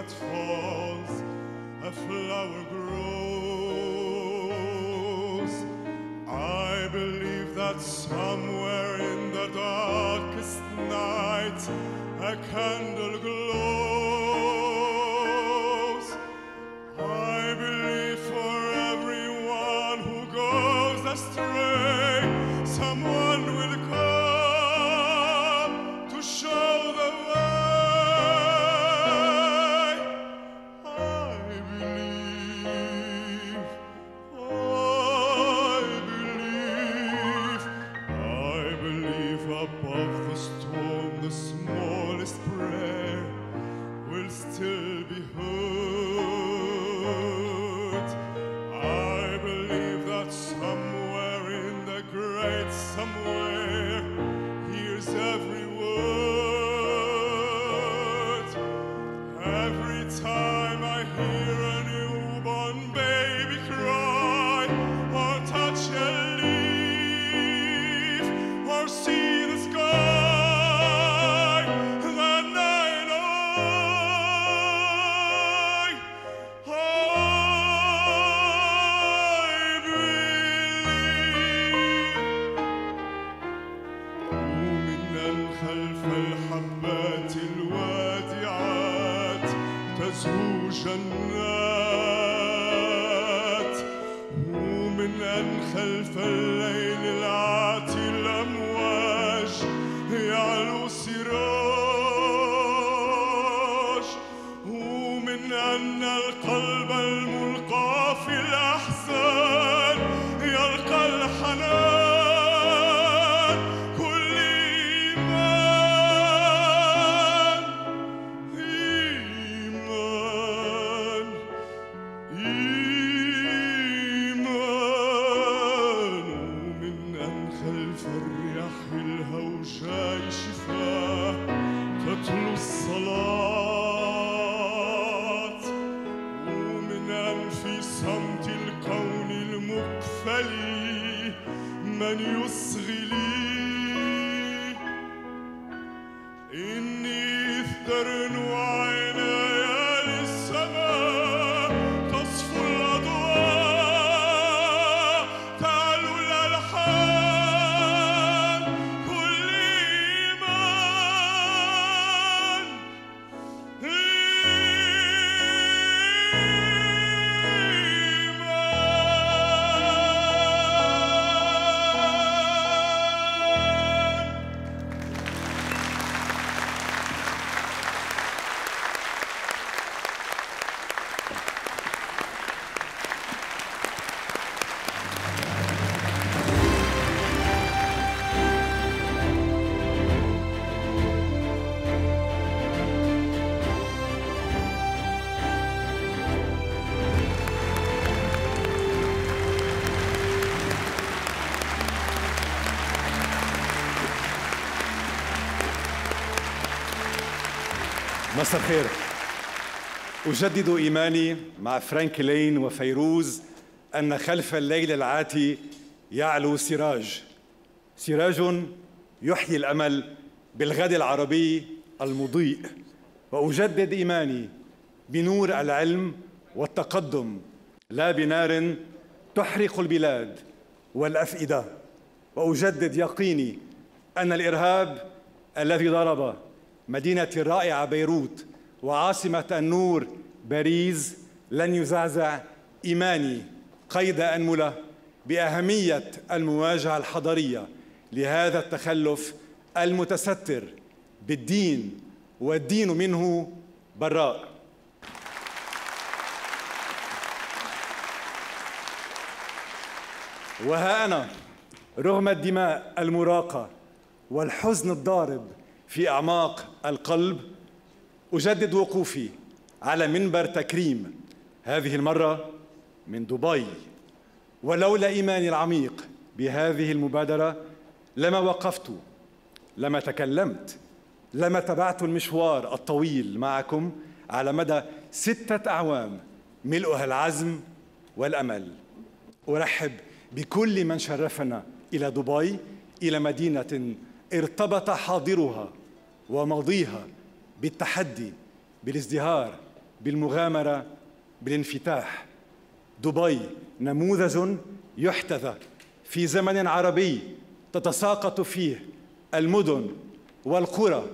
that falls, a flower grows. I believe that somewhere in the darkest night a candle glows. I believe for everyone who goes astray, someone will come to show the way. I believe above the storm the smallest prayer will still be heard. I believe that somewhere in the great somewhere hears every word. Every time I hear a newborn baby cry, or touch a leaf, or see the sky, then I know I believe. ومن خلف الحبات الوادعات تزهو جنات، ومن خلف الليل العاتي الأمواج يعلو سراج، ومن أن القلب الملقى في الأحزان يلقى الحنان. كل إيمان إيمان إيمان، ومن أن خلف الرياح الهوجاء شفاه تتلو الصلاة، ومن أن في صمت الكون المقفل من يصغي لي. إني إذ عيناي للسماء تصفو الأضواء تعلو الألحان. كل إيمان مساء الخير. أجدد إيماني مع فرانكلين وفيروز أن خلف الليل العاتي يعلو سراج، سراج يحيي الأمل بالغد العربي المضيء. وأجدد إيماني بنور العلم والتقدم، لا بنار تحرق البلاد والأفئدة. وأجدد يقيني أن الإرهاب الذي ضرب مدينة الرائعة بيروت وعاصمة النور باريس لن يزعزع إيماني قيد أنملة بأهمية المواجهة الحضارية لهذا التخلف المتستر بالدين والدين منه براء. وها أنا رغم الدماء المراقة والحزن الضارب في أعماق القلب أجدد وقوفي على منبر تكريم، هذه المرة من دبي. ولولا إيماني العميق بهذه المبادرة لما وقفت، لما تكلمت، لما تبعت المشوار الطويل معكم على مدى 6 أعوام ملؤها العزم والأمل. أرحب بكل من شرفنا إلى دبي، إلى مدينة ارتبط حاضرها وماضيها بالتحدي، بالازدهار، بالمغامرة بالانفتاح. دبي نموذج يحتذى في زمن عربي تتساقط فيه المدن والقرى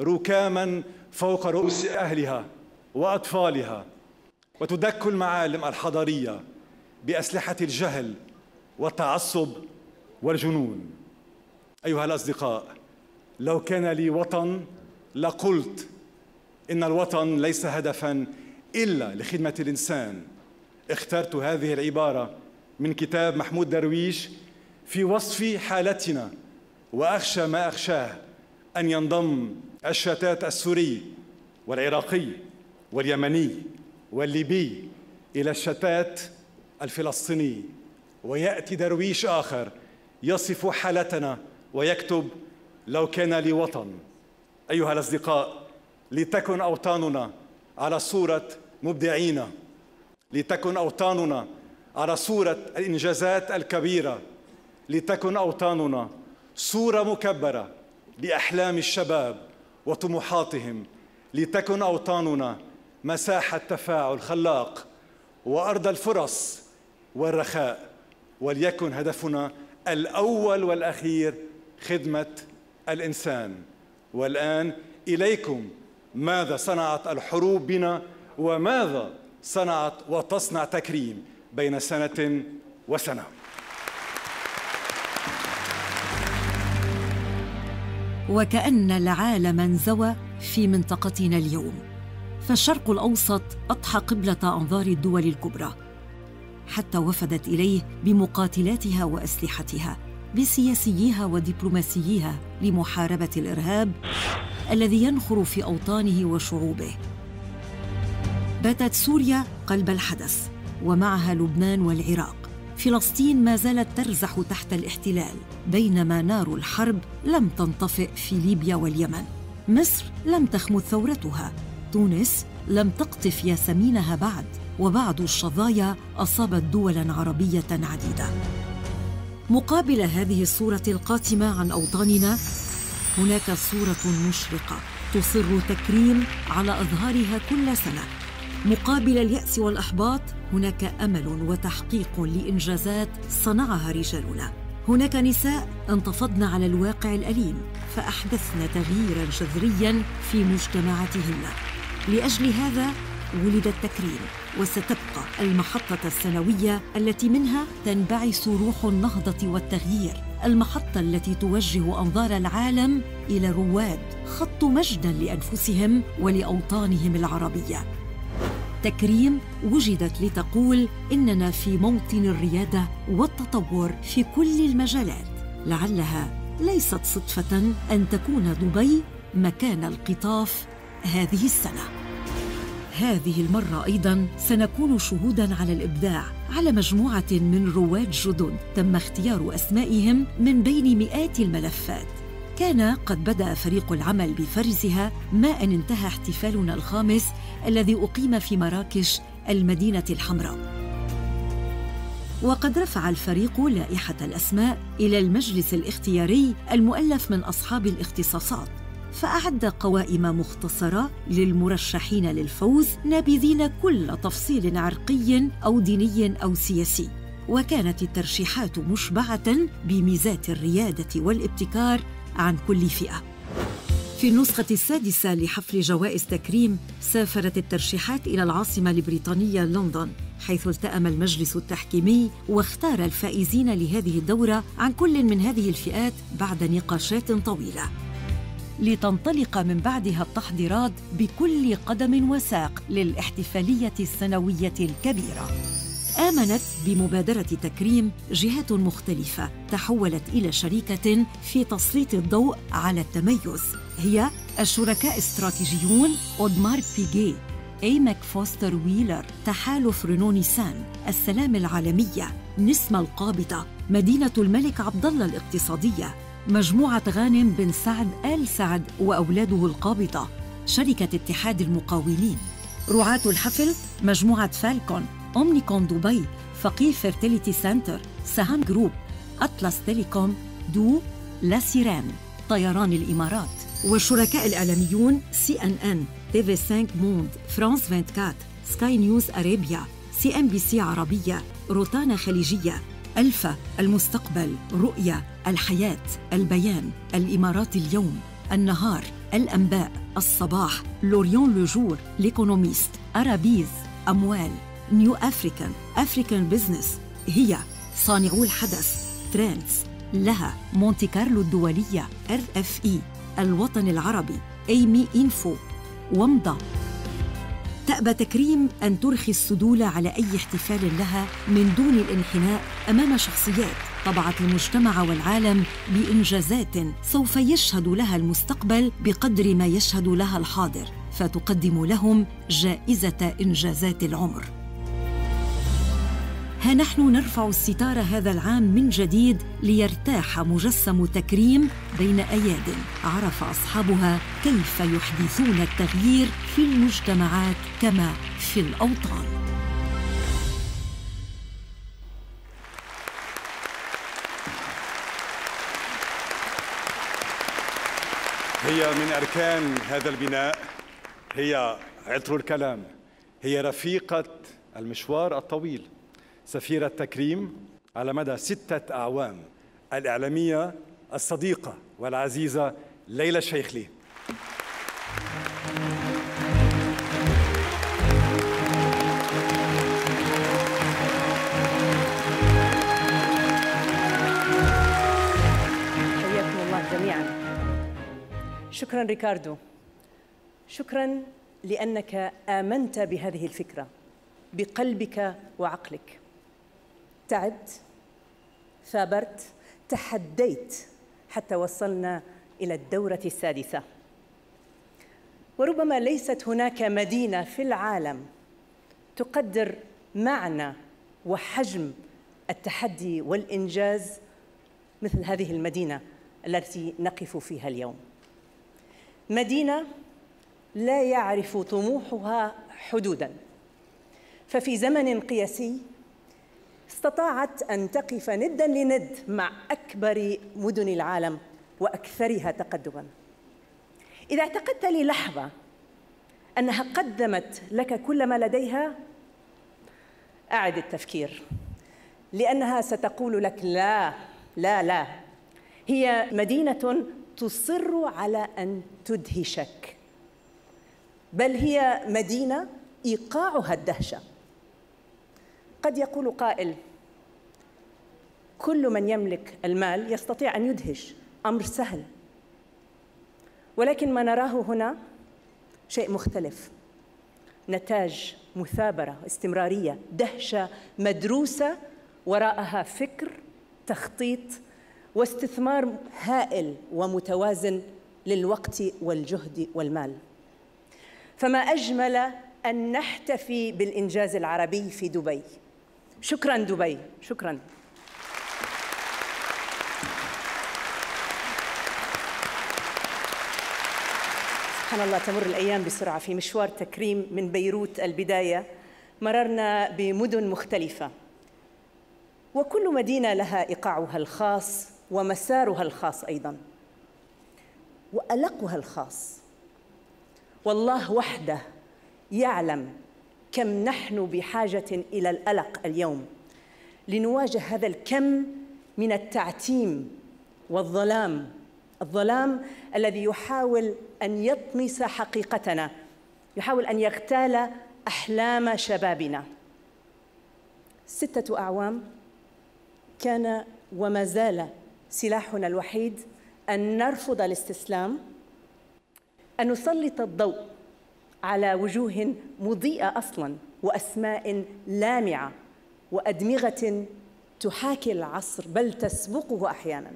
ركاما فوق رؤوس أهلها وأطفالها، وتدك المعالم الحضارية بأسلحة الجهل والتعصب والجنون. أيها الأصدقاء، لو كان لي وطن لقلت إن الوطن ليس هدفاً إلا لخدمة الإنسان. اخترت هذه العبارة من كتاب محمود درويش في وصف حالتنا، وأخشى ما أخشاه أن ينضم الشتات السوري والعراقي واليمني والليبي إلى الشتات الفلسطيني، ويأتي درويش آخر يصف حالتنا ويكتب: لو كان لي وطن. أيها الأصدقاء، لتكن أوطاننا على صورة مبدعين، لتكن أوطاننا على صورة الإنجازات الكبيرة، لتكن أوطاننا صورة مكبرة لأحلام الشباب وطموحاتهم، لتكن أوطاننا مساحة تفاعل خلاق وأرض الفرص والرخاء، وليكن هدفنا الأول والأخير خدمة الإنسان. والآن إليكم ماذا صنعت الحروب بنا وماذا صنعت وتصنع تكريم بين سنة وسنة. وكأن العالم انزوى في منطقتنا اليوم، فالشرق الأوسط أضحى قبلة أنظار الدول الكبرى، حتى وفدت إليه بمقاتلاتها وأسلحتها، بسياسييها ودبلوماسييها لمحاربة الإرهاب الذي ينخر في أوطانه وشعوبه. باتت سوريا قلب الحدث، ومعها لبنان والعراق. فلسطين ما زالت ترزح تحت الاحتلال، بينما نار الحرب لم تنطفئ في ليبيا واليمن. مصر لم تخمد ثورتها، تونس لم تقطف ياسمينها بعد، وبعض الشظايا أصابت دولاً عربية عديدة. مقابل هذه الصورة القاتمة عن أوطاننا هناك صورة مشرقة تصر تكريم على أظهارها كل سنة. مقابل اليأس والإحباط هناك أمل وتحقيق لإنجازات صنعها رجالنا. هناك نساء انتفضن على الواقع الأليم فأحدثن تغييراً جذرياً في مجتمعاتهن. لأجل هذا ولد التكريم، وستبقى المحطة السنوية التي منها تنبعث روح النهضة والتغيير، المحطة التي توجه أنظار العالم إلى رواد خطوا مجداً لأنفسهم ولأوطانهم العربية. تكريم وجدت لتقول إننا في موطن الريادة والتطور في كل المجالات. لعلها ليست صدفة أن تكون دبي مكان القطاف هذه السنة. هذه المرة أيضاً سنكون شهوداً على الإبداع، على مجموعة من رواد جدد تم اختيار أسمائهم من بين مئات الملفات. كان قد بدأ فريق العمل بفرزها ما أن انتهى احتفالنا الخامس الذي أقيم في مراكش المدينة الحمراء. وقد رفع الفريق لائحة الأسماء إلى المجلس الاختياري المؤلف من أصحاب الاختصاصات، فأعد قوائم مختصرة للمرشحين للفوز نابذين كل تفصيل عرقي أو ديني أو سياسي. وكانت الترشيحات مشبعة بميزات الريادة والابتكار عن كل فئة. في النسخة السادسة لحفل جوائز تكريم سافرت الترشيحات إلى العاصمة البريطانية لندن، حيث التأم المجلس التحكيمي واختار الفائزين لهذه الدورة عن كل من هذه الفئات بعد نقاشات طويلة، لتنطلق من بعدها التحضيرات بكل قدم وساق للاحتفالية السنوية الكبيرة. آمنت بمبادرة تكريم جهات مختلفة تحولت إلى شريكة في تسليط الضوء على التميز، هي الشركاء استراتيجيون أودمار بيغي، أيماك فوستر ويلر، تحالف رينو نيسان، السلام العالمية، نسمة القابضة، مدينة الملك عبدالله الاقتصادية، مجموعة غانم بن سعد آل سعد وأولاده القابضة، شركة اتحاد المقاولين. رعاة الحفل مجموعة فالكون، أومنيكون دبي، فقير فيرتيليتي سنتر، سهام جروب، أطلس تيليكوم، دو، لا سيران، طيران الإمارات. والشركاء الإعلاميون CNN، TV5 موند، فرانس 24، سكاي نيوز أرابيا، CNBC عربية، روتانا خليجية، ألفا، المستقبل، رؤيا، الحياة، البيان، الإمارات اليوم، النهار، الأنباء، الصباح، لوريون لوجور، ليكونوميست، أرابيز، أموال، نيو أفريكان، أفريكان بيزنس، هي، صانعو الحدث، ترندز، لها، مونتي كارلو الدولية، RFE، الوطن العربي، أيمي إنفو، ومضة. تأبى تكريم أن ترخي السدول على أي احتفال لها من دون الانحناء أمام شخصيات طبعت المجتمع والعالم بإنجازات سوف يشهد لها المستقبل بقدر ما يشهد لها الحاضر، فتقدم لهم جائزة إنجازات العمر. ها نحن نرفع الستار هذا العام من جديد ليرتاح مجسم تكريم بين أياد عرف أصحابها كيف يحدثون التغيير في المجتمعات كما في الأوطان. هي من أركان هذا البناء، هي عطر الكلام، هي رفيقة المشوار الطويل، سفيرة تكريم على مدى 6 أعوام، الإعلامية الصديقة والعزيزة ليلى الشيخلي. حياكم الله جميعاً. شكراً ريكاردو، شكراً لأنك آمنت بهذه الفكرة بقلبك وعقلك. تعبت، ثابرت، تحديت حتى وصلنا إلى الدورة السادسة. وربما ليست هناك مدينة في العالم تقدر معنى وحجم التحدي والإنجاز مثل هذه المدينة التي نقف فيها اليوم. مدينة لا يعرف طموحها حدوداً، ففي زمن قياسي استطاعت أن تقف نداً لند مع أكبر مدن العالم وأكثرها تقدماً. إذا اعتقدت للحظة أنها قدمت لك كل ما لديها، أعد التفكير، لأنها ستقول لك لا لا لا، هي مدينة تصر على أن تدهشك، بل هي مدينة إيقاعها الدهشة. قد يقول قائل: كل من يملك المال يستطيع أن يدهش، أمر سهل. ولكن ما نراه هنا شيء مختلف، نتاج مثابرة، استمرارية، دهشة مدروسة وراءها فكر، تخطيط واستثمار هائل ومتوازن للوقت والجهد والمال. فما أجمل أن نحتفي بالإنجاز العربي في دبي. شكراً دبي، شكراً. سبحان الله، تمر الأيام بسرعة. في مشوار تكريم من بيروت البداية مررنا بمدن مختلفة، وكل مدينة لها إيقاعها الخاص ومسارها الخاص أيضاً، وألقها الخاص. والله وحده يعلم كم نحن بحاجة إلى الألق اليوم لنواجه هذا الكم من التعتيم والظلام، الظلام الذي يحاول أن يطمس حقيقتنا، يحاول أن يغتال أحلام شبابنا. 6 أعوام كان وما زال سلاحنا الوحيد أن نرفض الاستسلام، أن نسلط الضوء على وجوه مضيئة أصلاً وأسماء لامعة وأدمغة تحاكي العصر بل تسبقه أحياناً.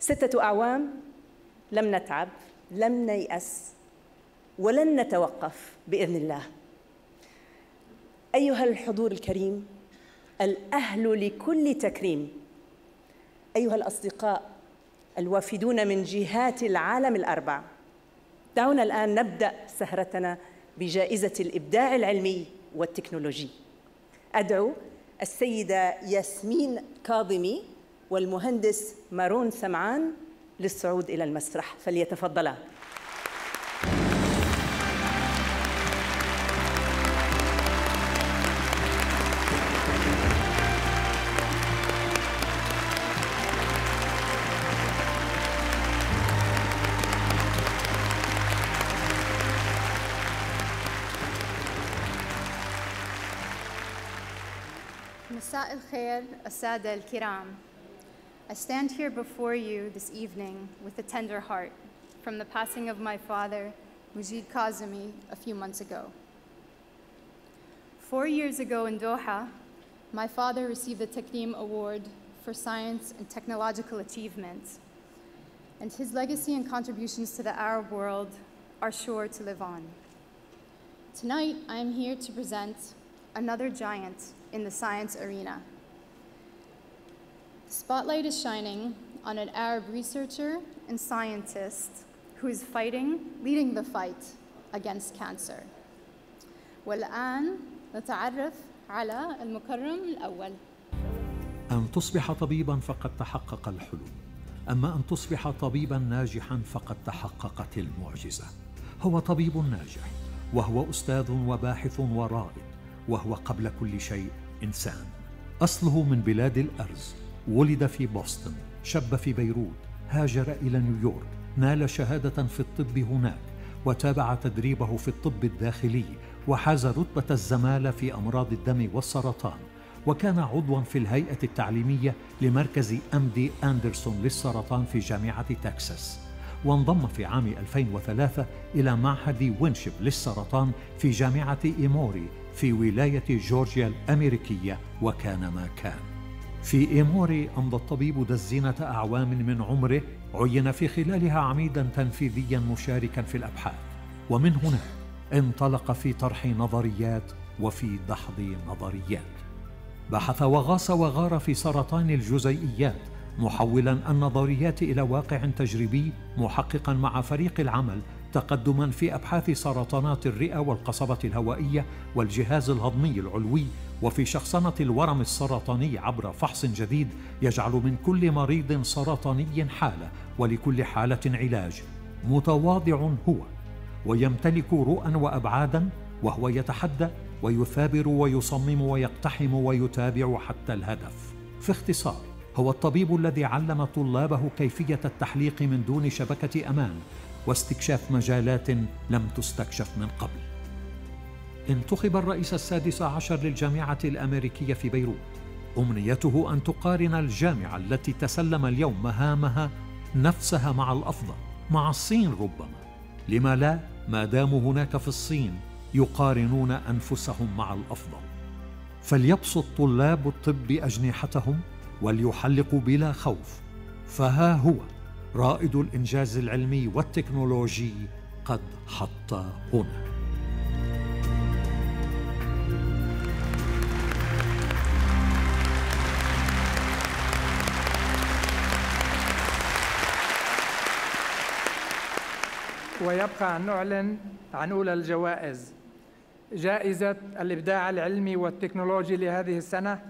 6 أعوام لم نتعب، لم نيأس، ولن نتوقف بإذن الله. أيها الحضور الكريم، الأهل لكل تكريم، أيها الأصدقاء الوافدون من جهات العالم الأربع، دعونا الآن نبدأ سهرتنا بجائزة الإبداع العلمي والتكنولوجي. أدعو السيدة ياسمين كاظمي والمهندس مارون سمعان للصعود إلى المسرح، فليتفضلا. مساء الخير السادة الكرام. I stand here before you this evening with a tender heart from the passing of my father, Mujid Kazemi, a few months ago. 4 years ago in Doha, my father received the Takrim Award for science and technological achievements, and his legacy and contributions to the Arab world are sure to live on. Tonight, I am here to present another giant in the science arena. The spotlight is shining on an Arab researcher and scientist who is leading the fight against cancer. والآن نتعرف على المكرم الأول. أن تصبح طبيباً فقد تحقق الحلم، أما أن تصبح طبيباً ناجحاً فقد تحققت المعجزة. هو طبيب ناجح، وهو أستاذ وباحث ورائد، وهو قبل كل شيء إنسان. أصله من بلاد الأرز، ولد في بوسطن، شب في بيروت، هاجر إلى نيويورك، نال شهادة في الطب هناك، وتابع تدريبه في الطب الداخلي، وحاز رتبة الزمالة في أمراض الدم والسرطان، وكان عضواً في الهيئة التعليمية لمركز MD أندرسون للسرطان في جامعة تكساس، وانضم في عام 2003 إلى معهد وينشيب للسرطان في جامعة إيموري في ولاية جورجيا الأمريكية، وكان ما كان. في إيموري أمضى الطبيب دزينة أعوام من عمره، عين في خلالها عميداً تنفيذياً مشاركاً في الأبحاث، ومن هناك انطلق في طرح نظريات وفي دحض نظريات. بحث وغاص وغار في سرطان الجزيئيات، محولاً النظريات إلى واقع تجريبي، محققاً مع فريق العمل تقدماً في أبحاث سرطانات الرئة والقصبة الهوائية والجهاز الهضمي العلوي، وفي شخصنة الورم السرطاني عبر فحص جديد يجعل من كل مريض سرطاني حالة، ولكل حالة علاج. متواضع هو، ويمتلك رؤى وأبعاداً، وهو يتحدى ويثابر ويصمم ويقتحم ويتابع حتى الهدف. في اختصار، هو الطبيب الذي علم طلابه كيفية التحليق من دون شبكة أمان، واستكشاف مجالات لم تستكشف من قبل. انتخب الرئيس السادس عشر للجامعة الأمريكية في بيروت. أمنيته أن تقارن الجامعة التي تسلم اليوم مهامها نفسها مع الأفضل، مع الصين ربما. لما لا، ما داموا هناك في الصين يقارنون أنفسهم مع الأفضل. فليبسط طلاب الطب أجنحتهم وليحلقوا بلا خوف، فها هو رائد الإنجاز العلمي والتكنولوجي قد حط هنا. ويبقى أن نعلن عن أولى الجوائز. جائزة الإبداع العلمي والتكنولوجي لهذه السنة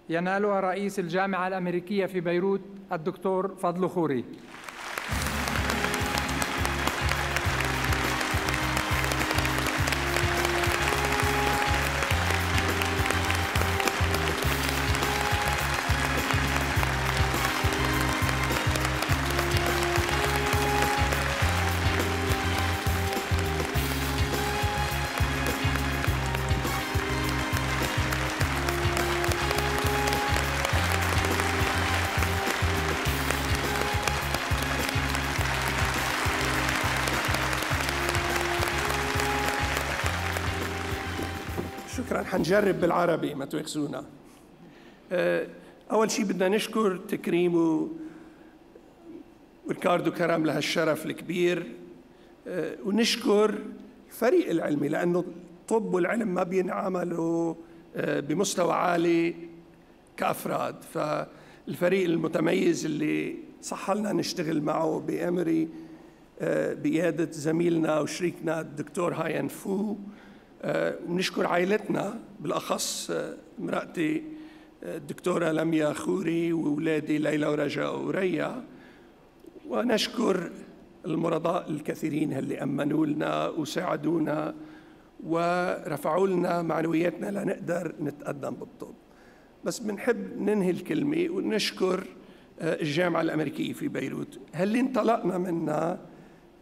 ينالها رئيس الجامعة الأمريكية في بيروت الدكتور فضل خوري. شكراً. حنجرب بالعربي ما تواخذونا. أول شيء بدنا نشكر تكريم وريكاردو كرم لهالشرف الكبير، ونشكر الفريق العلمي، لأنه الطب والعلم ما بينعملوا بمستوى عالي كأفراد، فالفريق المتميز اللي صح لنا نشتغل معه بأمري بقيادة زميلنا وشريكنا الدكتور هاين فو. ونشكر عائلتنا، بالأخص مرأتي الدكتورة لميا خوري وأولادي ليلى ورجاء وريا، ونشكر المرضاء الكثيرين اللي أمنوا لنا وساعدونا ورفعوا لنا معنوياتنا لنقدر نتقدم بالطب. بس بنحب ننهي الكلمة ونشكر الجامعة الأمريكية في بيروت، اللي انطلقنا منها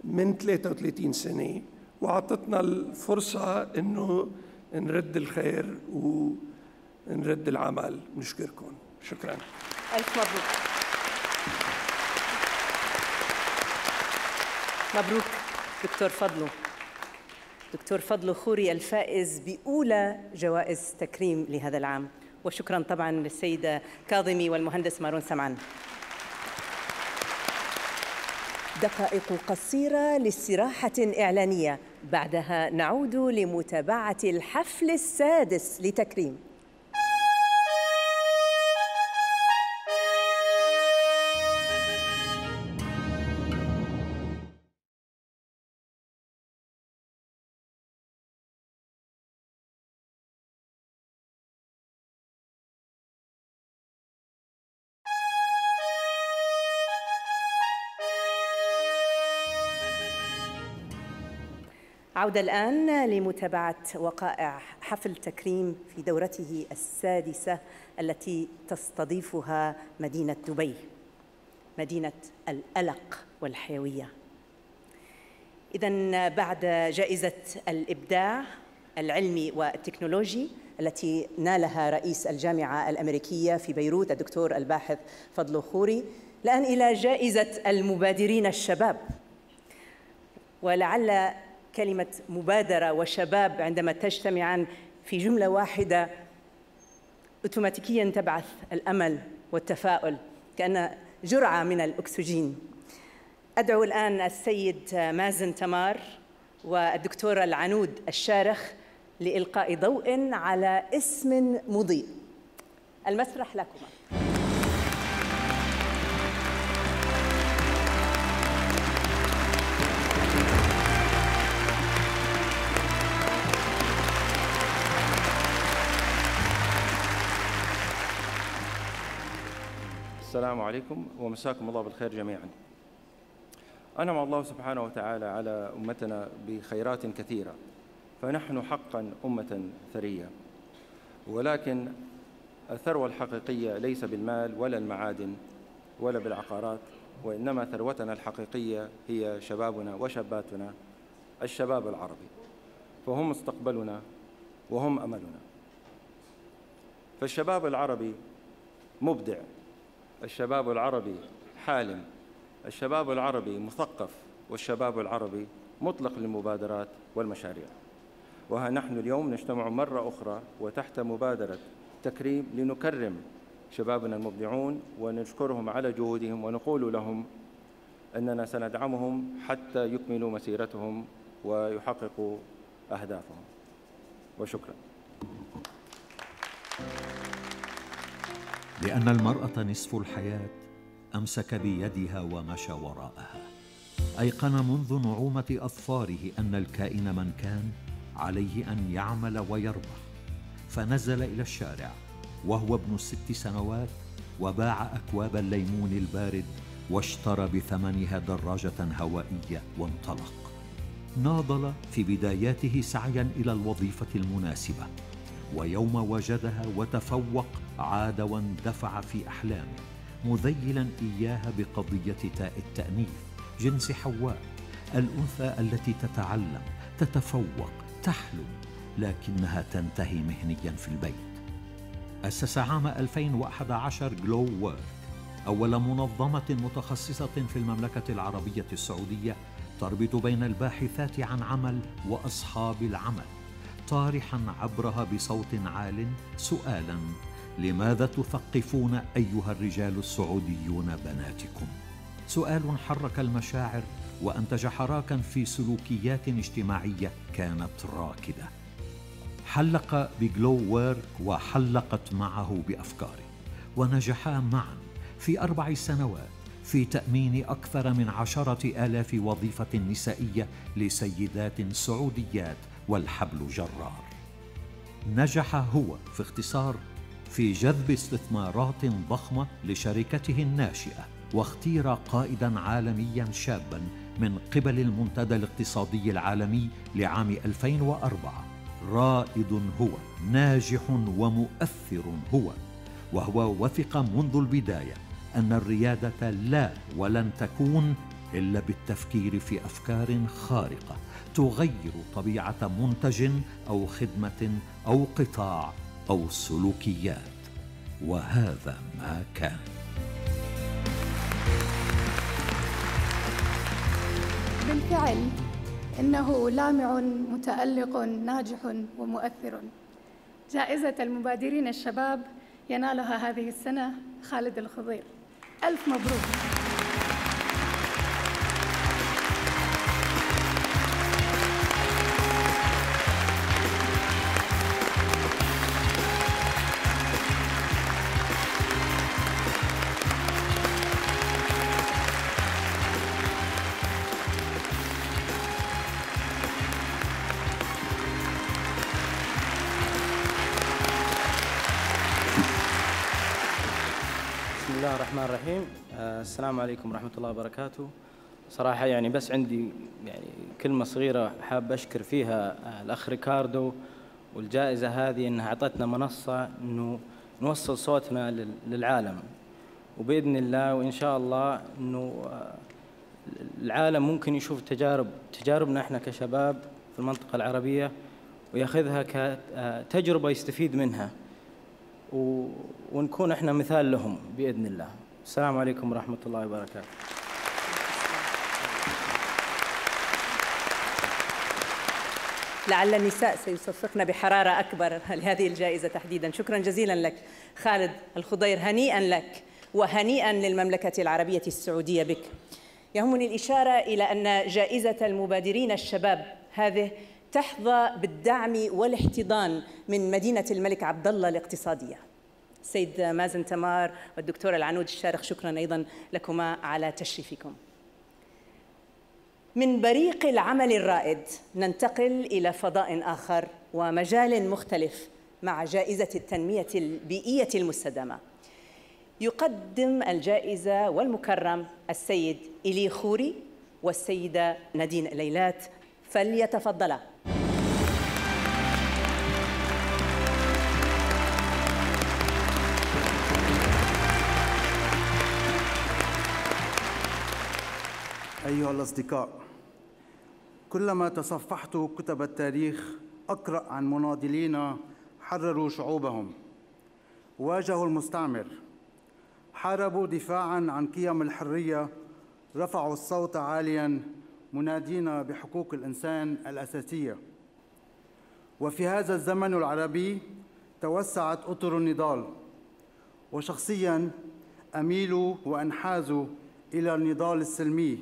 من 33 سنة، وعطتنا الفرصة إنه نرد الخير نرد العمل. نشكركم. شكرا. ألف مبروك. مبروك دكتور فضلو. دكتور فضلو خوري الفائز بأولى جوائز تكريم لهذا العام. وشكراً طبعاً للسيدة كاظمي والمهندس مارون سمعان. دقائق قصيرة لاستراحة إعلانية، بعدها نعود لمتابعة الحفل السادس لتكريم. عودة الآن لمتابعة وقائع حفل تكريم في دورته السادسة التي تستضيفها مدينة دبي، مدينة الألق والحيوية. إذن بعد جائزة الإبداع العلمي والتكنولوجي التي نالها رئيس الجامعة الأمريكية في بيروت الدكتور الباحث فضلو خوري، الآن إلى جائزة المبادرين الشباب. ولعل كلمة مبادرة وشباب عندما تجتمعان في جملة واحدة أوتوماتيكياً تبعث الأمل والتفاؤل كأن جرعة من الأكسجين. أدعو الآن السيد مازن تمار والدكتور العنود الشارخ لإلقاء ضوء على اسم مضيء. المسرح لكما. السلام عليكم ومساكم الله بالخير جميعا. أنعم الله سبحانه وتعالى على أمتنا بخيرات كثيرة، فنحن حقا أمة ثرية، ولكن الثروة الحقيقية ليس بالمال ولا المعادن ولا بالعقارات، وإنما ثروتنا الحقيقية هي شبابنا وشاباتنا الشباب العربي، فهم مستقبلنا وهم أملنا. فالشباب العربي مبدع، الشباب العربي حالم، الشباب العربي مثقف، والشباب العربي مطلق للمبادرات والمشاريع. وها نحن اليوم نجتمع مرة أخرى وتحت مبادرة تكريم لنكرم شبابنا المبدعون ونشكرهم على جهودهم ونقول لهم أننا سندعمهم حتى يكملوا مسيرتهم ويحققوا أهدافهم. وشكرا. لأن المرأة نصف الحياة أمسك بيدها ومشى وراءها. أيقن منذ نعومة أظفاره أن الكائن من كان عليه أن يعمل ويربح، فنزل إلى الشارع وهو ابن 6 سنوات وباع أكواب الليمون البارد واشترى بثمنها دراجة هوائية وانطلق. ناضل في بداياته سعيا إلى الوظيفة المناسبة، ويوم وجدها وتفوق عاد واندفع في أحلامه مذيلا إياها بقضية تاء التأنيث جنس حواء، الأنثى التي تتعلم، تتفوق، تحلم، لكنها تنتهي مهنيا في البيت. أسس عام 2011 جلو وورك، أول منظمة متخصصة في المملكة العربية السعودية تربط بين الباحثات عن عمل وأصحاب العمل، طارحا عبرها بصوت عال سؤالا: لماذا تثقفون أيها الرجال السعوديون بناتكم؟ سؤال حرك المشاعر وأنتج حراكا في سلوكيات اجتماعية كانت راكدة. حلق بجلو وورك وحلقت معه بأفكاره، ونجحا معا في 4 سنوات في تأمين أكثر من 10,000 وظيفة نسائية لسيدات سعوديات والحبل جرار. نجح هو في اختصار في جذب استثمارات ضخمة لشركته الناشئة، واختير قائداً عالمياً شاباً من قبل المنتدى الاقتصادي العالمي لعام 2004. رائد هو، ناجح ومؤثر هو، وهو وثق منذ البداية أن الريادة لا ولن تكون إلا بالتفكير في أفكار خارقة تغير طبيعة منتج أو خدمة أو قطاع أو السلوكيات، وهذا ما كان. بالفعل إنه لامع متألق ناجح ومؤثر. جائزة المبادرين الشباب ينالها هذه السنة خالد الخضير. ألف مبروك. بسم الله الرحمن الرحيم. السلام عليكم ورحمة الله وبركاته. صراحة يعني بس عندي يعني كلمة صغيرة حاب أشكر فيها الأخ ريكاردو والجائزة هذه، إنها أعطتنا منصة إنه نوصل صوتنا للعالم، وبإذن الله وإن شاء الله إنه العالم ممكن يشوف تجاربنا إحنا كشباب في المنطقة العربية ويأخذها كتجربة يستفيد منها، ونكون احنا مثال لهم بإذن الله. السلام عليكم ورحمة الله وبركاته. لعل النساء سيصفقن بحرارة أكبر لهذه الجائزة تحديداً. شكراً جزيلاً لك خالد الخضير، هنيئاً لك وهنيئاً للمملكة العربية السعودية بك. يهمني الإشارة إلى أن جائزة المبادرين الشباب هذه تحظى بالدعم والاحتضان من مدينة الملك عبد الله الاقتصادية. السيد مازن تمار والدكتور العنود الشارخ، شكراً أيضاً لكما على تشريفكم. من بريق العمل الرائد ننتقل إلى فضاء آخر ومجال مختلف مع جائزة التنمية البيئية المستدامة. يقدم الجائزة والمكرم السيد إلي خوري والسيدة نادين ليلات، فليتفضلا. أيها الأصدقاء، كلما تصفحت كتب التاريخ أقرأ عن مناضلين حرروا شعوبهم، واجهوا المستعمر، حاربوا دفاعاً عن قيم الحرية، رفعوا الصوت عالياً منادين بحقوق الإنسان الأساسية. وفي هذا الزمن العربي توسعت أطر النضال، وشخصياً أميل وأنحاز إلى النضال السلمي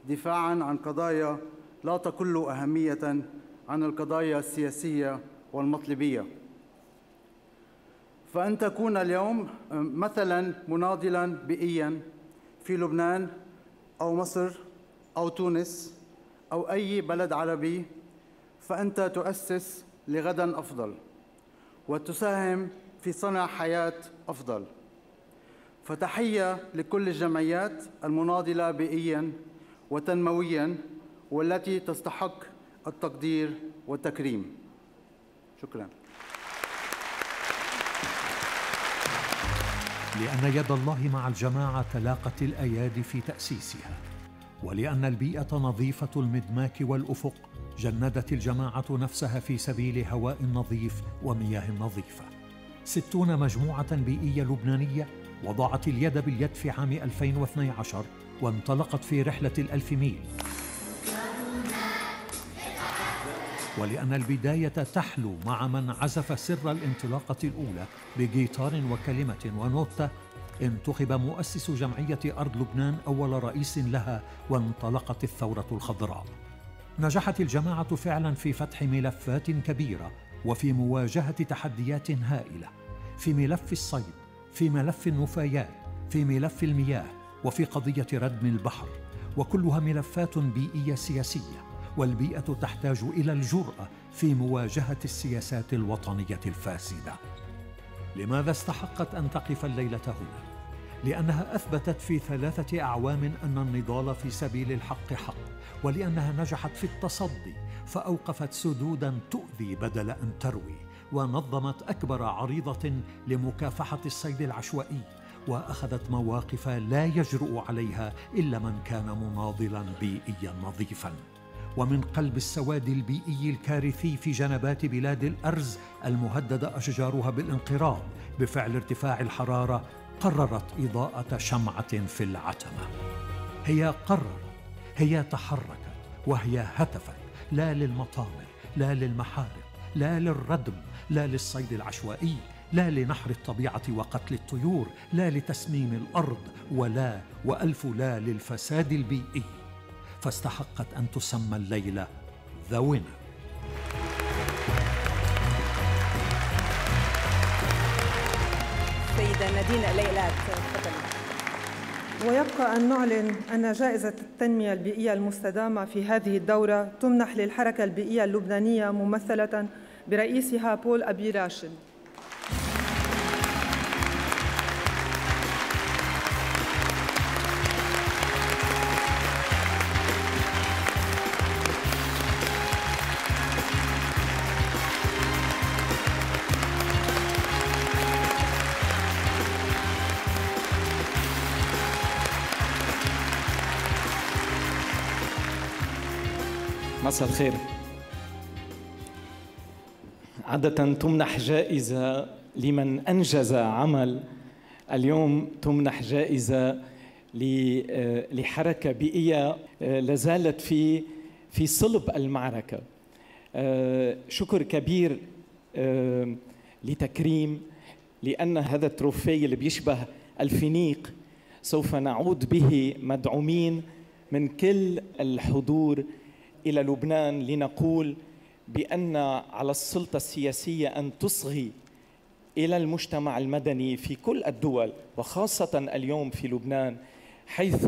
دفاعاً عن قضايا لا تقل أهمية عن القضايا السياسية والمطلبية. فأن تكون اليوم مثلاً مناضلاً بيئياً في لبنان أو مصر أو تونس أو أي بلد عربي، فأنت تؤسس لغداً أفضل وتساهم في صنع حياة أفضل. فتحية لكل الجمعيات المناضلة بيئياً وتنموياً والتي تستحق التقدير والتكريم. شكراً. لأن يد الله مع الجماعة تلاقت الأيادي في تأسيسها، ولأن البيئة نظيفة المدماك والأفق جندت الجماعة نفسها في سبيل هواء نظيف ومياه نظيفة. 60 مجموعة بيئية لبنانية وضعت اليد باليد في عام 2012 وانطلقت في رحلة ال1000 ميل. ولأن البداية تحلو مع من عزف سر الانطلاقة الأولى بجيتار وكلمة ونوتة، انتخب مؤسس جمعية أرض لبنان أول رئيس لها وانطلقت الثورة الخضراء. نجحت الجماعة فعلا في فتح ملفات كبيرة وفي مواجهة تحديات هائلة، في ملف الصيد، في ملف النفايات، في ملف المياه، وفي قضية ردم البحر، وكلها ملفات بيئية سياسية، والبيئة تحتاج إلى الجرأة في مواجهة السياسات الوطنية الفاسدة. لماذا استحقت أن تقف الليلة هنا؟ لأنها أثبتت في 3 أعوام أن النضال في سبيل الحق حق، ولأنها نجحت في التصدي فأوقفت سدوداً تؤذي بدل أن تروي، ونظمت أكبر عريضة لمكافحة الصيد العشوائي، وأخذت مواقف لا يجرؤ عليها إلا من كان مناضلاً بيئياً نظيفاً. ومن قلب السواد البيئي الكارثي في جنبات بلاد الأرز المهددة أشجارها بالانقراض بفعل ارتفاع الحرارة، قررت إضاءة شمعة في العتمة. هي قررت، هي تحركت، وهي هتفت، لا للمطامر، لا للمحارق، لا للردم، لا للصيد العشوائي، لا لنحر الطبيعة وقتل الطيور، لا لتسميم الأرض، ولا وألف لا للفساد البيئي. فاستحقت أن تسمى الليلة The Winner. سيدة نادين الليلات، تفضلي. ويبقى أن نعلن أن جائزة التنمية البيئية المستدامة في هذه الدورة تمنح للحركة البيئية اللبنانية ممثلة برئيسها بول أبي راشد. مساء الخير. عادة تمنح جائزة لمن أنجز عمل، اليوم تمنح جائزة لحركة بيئية لازالت في صلب المعركة. شكر كبير لتكريم، لأن هذا التروفي اللي بيشبه الفينيق سوف نعود به مدعومين من كل الحضور إلى لبنان لنقول بأن على السلطة السياسية أن تصغي إلى المجتمع المدني في كل الدول، وخاصة اليوم في لبنان حيث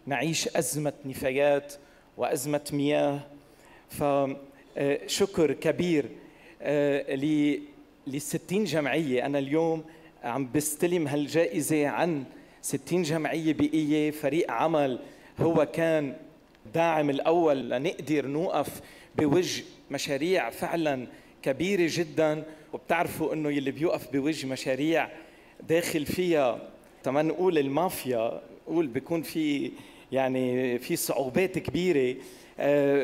نعيش أزمة نفايات وأزمة مياه. فشكر كبير ل60 جمعية. أنا اليوم عم بستلم هالجائزة عن 60 جمعية بيئية، فريق عمل هو كان الداعم الأول لنقدر نوقف بوجه مشاريع فعلا كبيرة جدا. وبتعرفوا أنه يلي بيوقف بوجه مشاريع داخل فيها تمام نقول المافيا، نقول بيكون في يعني في صعوبات كبيرة،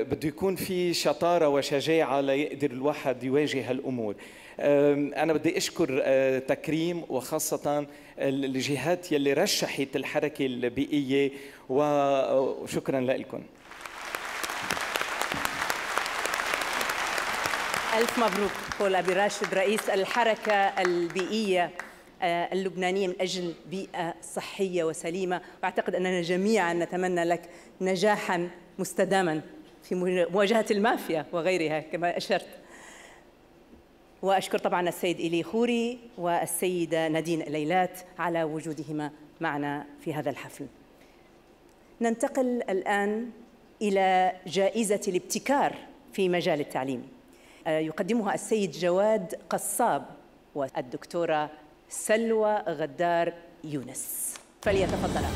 بده يكون في شطارة وشجاعة ليقدر الواحد يواجه هالأمور. أنا بدي أشكر تكريم وخاصة الجهات يلي رشحت الحركة البيئية، وشكرا لكم. ألف مبروك بول أبي راشد، رئيس الحركة البيئية اللبنانية من أجل بيئة صحية وسليمة. وأعتقد أننا جميعا نتمنى لك نجاحا مستداما في مواجهة المافيا وغيرها كما أشرت. وأشكر طبعا السيد إيلي خوري والسيدة نادين الليلات على وجودهما معنا في هذا الحفل. ننتقل الآن إلى جائزة الابتكار في مجال التعليم، يقدمها السيد جواد قصاب والدكتورة سلوى غدار يونس، فليتفضلا.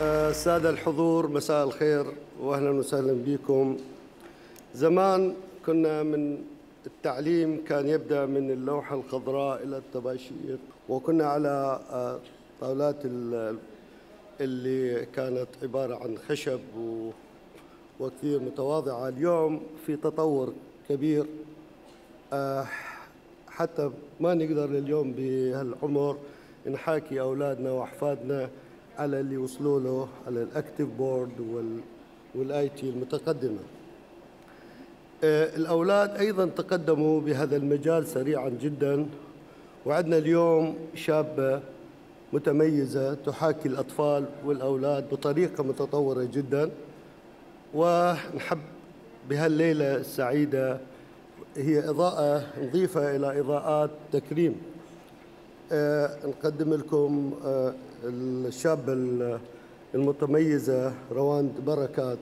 السادة الحضور، مساء الخير وأهلا وسهلا بكم. زمان كنا من التعليم كان يبدأ من اللوحة الخضراء إلى الطباشير، وكنا على طاولات اللي كانت عبارة عن خشب وكثير متواضعة. اليوم في تطور كبير، حتى ما نقدر اليوم بهالعمر نحاكي أولادنا وأحفادنا على اللي وصلوا له على الأكتيف بورد والآي تي المتقدمة. الأولاد أيضا تقدموا بهذا المجال سريعا جدا، وعندنا اليوم شابة متميزة تحاكي الأطفال والأولاد بطريقة متطورة جدا. ونحب بهالليلة السعيدة هي إضاءة نضيفة إلى إضاءات تكريم، نقدم لكم الشابة المتميزة رواند بركات.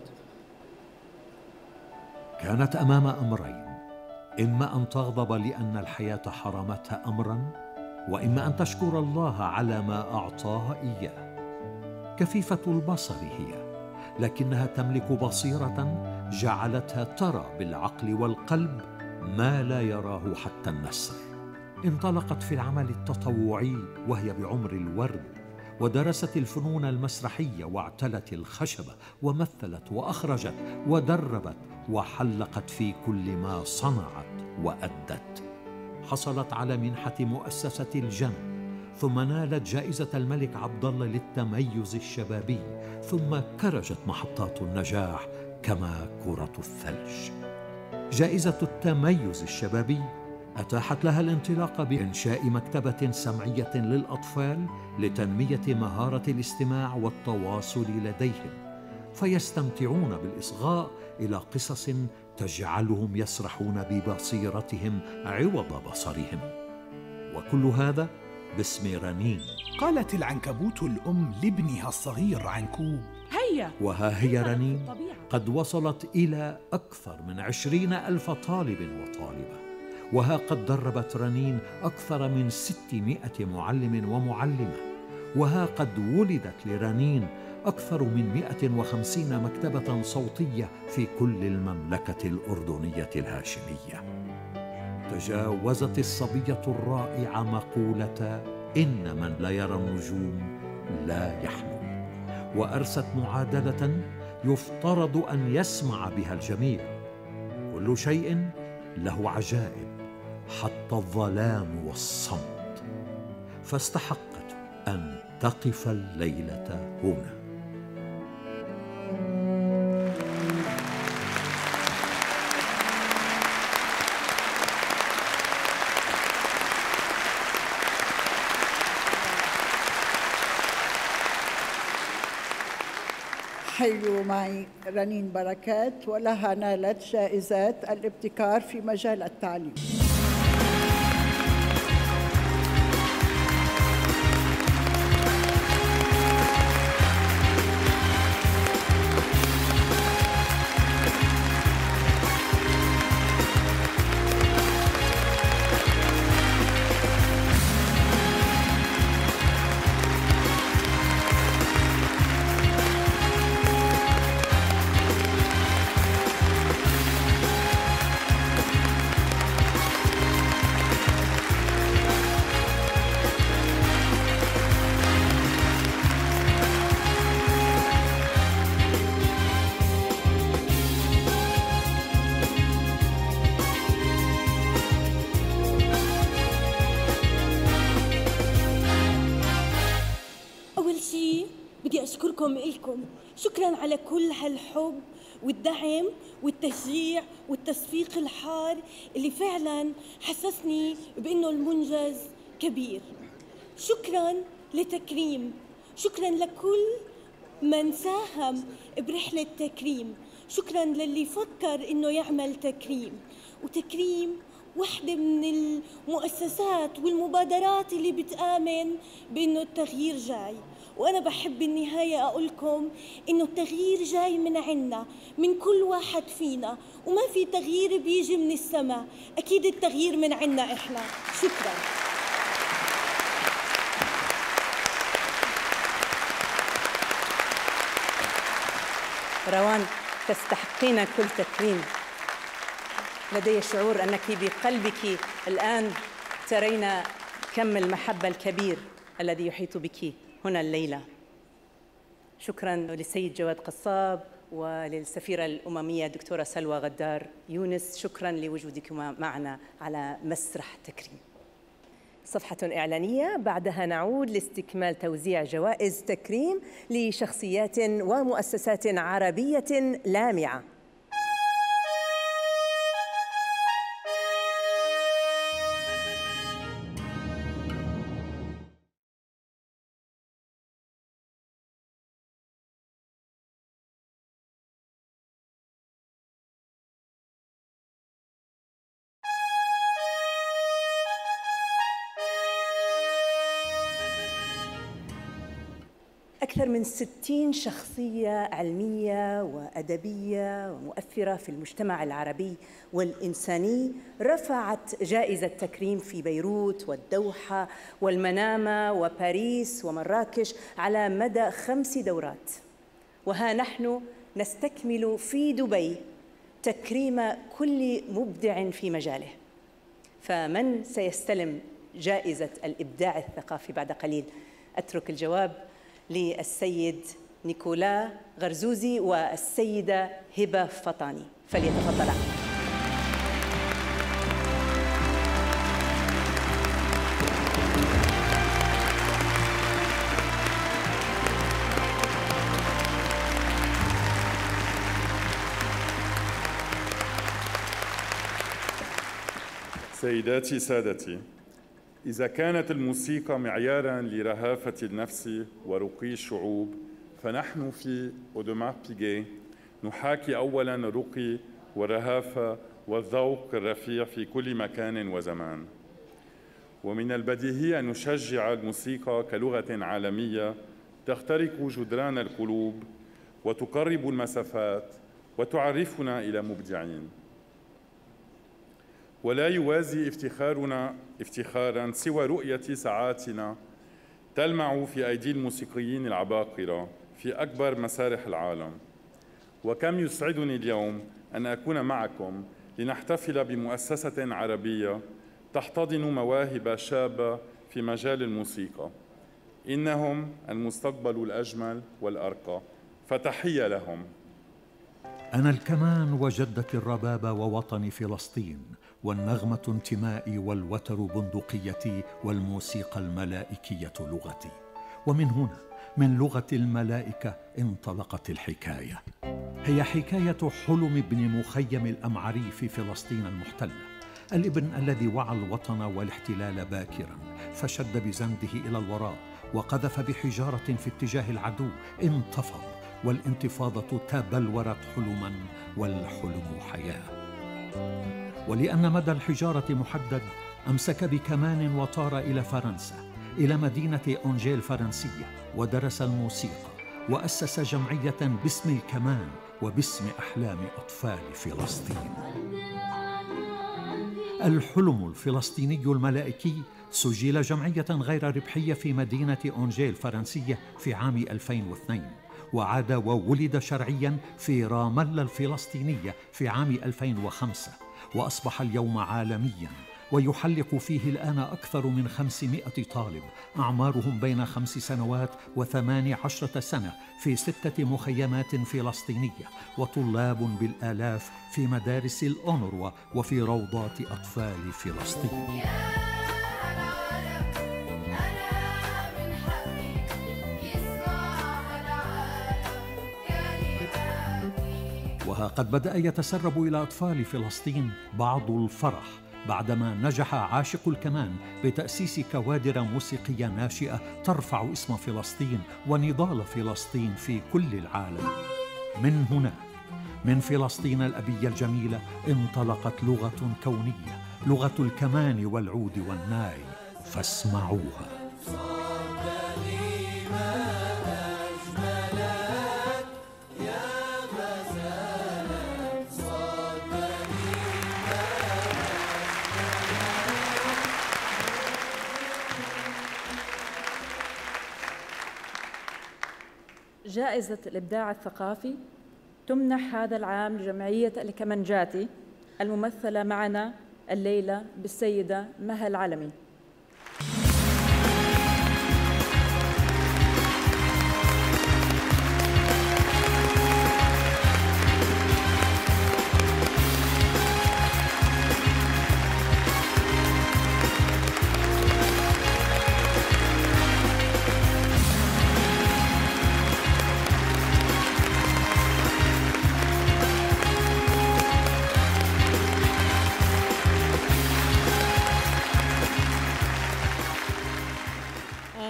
كانت أمام أمرين، إما أن تغضب لأن الحياة حرمتها أمراً، وإما أن تشكر الله على ما أعطاها إياه. كفيفة البصر هي، لكنها تملك بصيرة جعلتها ترى بالعقل والقلب ما لا يراه حتى النسر. انطلقت في العمل التطوعي وهي بعمر الورد، ودرست الفنون المسرحية واعتلت الخشبة ومثلت وأخرجت ودربت وحلقت في كل ما صنعت وأدت. حصلت على منحة مؤسسة الجنة، ثم نالت جائزة الملك عبدالله للتميز الشبابي، ثم كرجت محطات النجاح كما كرة الثلج. جائزة التميز الشبابي أتاحت لها الانطلاق بإنشاء مكتبة سمعية للأطفال لتنمية مهارة الاستماع والتواصل لديهم، فيستمتعون بالإصغاء إلى قصص تجعلهم يسرحون ببصيرتهم عوض بصرهم. وكل هذا باسم رنين. قالت العنكبوت الأم لابنها الصغير عنكوب: هيا. وها هي رنين قد وصلت إلى أكثر من 20,000 طالب وطالبة، وها قد دربت رنين أكثر من 600 معلم ومعلمة، وها قد ولدت لرنين أكثر من 150 مكتبة صوتية في كل المملكة الأردنية الهاشمية. تجاوزت الصبية الرائعة مقولة إن من لا يرى النجوم لا يحلم، وأرست معادلة يفترض أن يسمع بها الجميع: كل شيء له عجائب حتى الظلام والصمت. فاستحقت أن تقف الليلة هنا. حيوا معي رنين بركات، ولها نالت جائزات الابتكار في مجال التعليم. إلكم شكراً على كل هالحب والدعم والتشجيع والتصفيق الحار اللي فعلاً حسسني بأنه المنجز كبير. شكراً لتكريم، شكراً لكل من ساهم برحلة تكريم، شكراً للي فكر إنه يعمل تكريم. وتكريم واحدة من المؤسسات والمبادرات اللي بتآمن بأنه التغيير جاي، وأنا بحب بالنهاية أقولكم إنه التغيير جاي من عنا، من كل واحد فينا، وما في تغيير بيجي من السماء، أكيد التغيير من عنا إحنا. شكراً. روان، تستحقين كل تكريم. لدي شعور أنك بقلبك الآن ترين كم المحبة الكبير الذي يحيط بك هنا الليلة. شكراً للسيد جواد قصاب وللسفيرة الأممية دكتورة سلوى غدار يونس، شكراً لوجودكما معنا على مسرح تكريم. صفحة إعلانية، بعدها نعود لاستكمال توزيع جوائز تكريم لشخصيات ومؤسسات عربية لامعة. أكثر من 60 شخصية علمية وأدبية ومؤثرة في المجتمع العربي والإنساني رفعت جائزة تكريم في بيروت والدوحة والمنامة وباريس ومراكش على مدى 5 دورات. وها نحن نستكمل في دبي تكريم كل مبدع في مجاله. فمن سيستلم جائزة الإبداع الثقافي بعد قليل؟ أترك الجواب للسيد نيكولا غرزوزي والسيدة هبة فطاني، فليتفضلا. سيداتي سادتي، إذا كانت الموسيقى معياراً لرهافة النفس ورقي الشعوب، فنحن في أودمار بيغي نحاكي أولاً الرقي والرهافة والذوق الرفيع في كل مكان وزمان. ومن البديهي أن نشجع الموسيقى كلغة عالمية تخترق جدران القلوب وتقرب المسافات وتعرفنا إلى مبدعين. ولا يوازي افتخارنا افتخاراً سوى رؤية ساعاتنا تلمع في أيدي الموسيقيين العباقرة في أكبر مسارح العالم. وكم يسعدني اليوم أن أكون معكم لنحتفل بمؤسسة عربية تحتضن مواهب شابة في مجال الموسيقى. إنهم المستقبل الأجمل والأرقى، فتحية لهم. أنا الكمان وجدة الربابة ووطني فلسطين، والنغمة انتمائي والوتر بندقيتي، والموسيقى الملائكية لغتي. ومن هنا من لغة الملائكة انطلقت الحكاية. هي حكاية حلم ابن مخيم الأمعري في فلسطين المحتلة، الابن الذي وعى الوطن والاحتلال باكرا، فشد بزنده إلى الوراء وقذف بحجارة في اتجاه العدو، انتفض، والانتفاضة تبلورت حلما، والحلم حياة. ولأن مدى الحجارة محدد، أمسك بكمان وطار إلى فرنسا، إلى مدينة أونجيل الفرنسية، ودرس الموسيقى، وأسس جمعية باسم الكمان وباسم أحلام أطفال فلسطين. الحلم الفلسطيني الملائكي سجل جمعية غير ربحية في مدينة أونجيل الفرنسية في عام 2002، وعاد وولد شرعياً في رام الله الفلسطينية في عام 2005، وأصبح اليوم عالمياً، ويحلق فيه الآن أكثر من 500 طالب أعمارهم بين 5 سنوات و18 سنة في 6 مخيمات فلسطينية، وطلاب بالآلاف في مدارس الأونروا وفي روضات أطفال فلسطين. وها قد بدأ يتسرب إلى أطفال فلسطين بعض الفرح بعدما نجح عاشق الكمان بتأسيس كوادر موسيقية ناشئة ترفع اسم فلسطين ونضال فلسطين في كل العالم. من هنا، من فلسطين الأبية الجميلة، انطلقت لغة كونية، لغة الكمان والعود والناي، فاسمعوها. جائزة الإبداع الثقافي تمنح هذا العام لجمعية الكمنجاتي الممثلة معنا الليلة بالسيدة مها العلمي.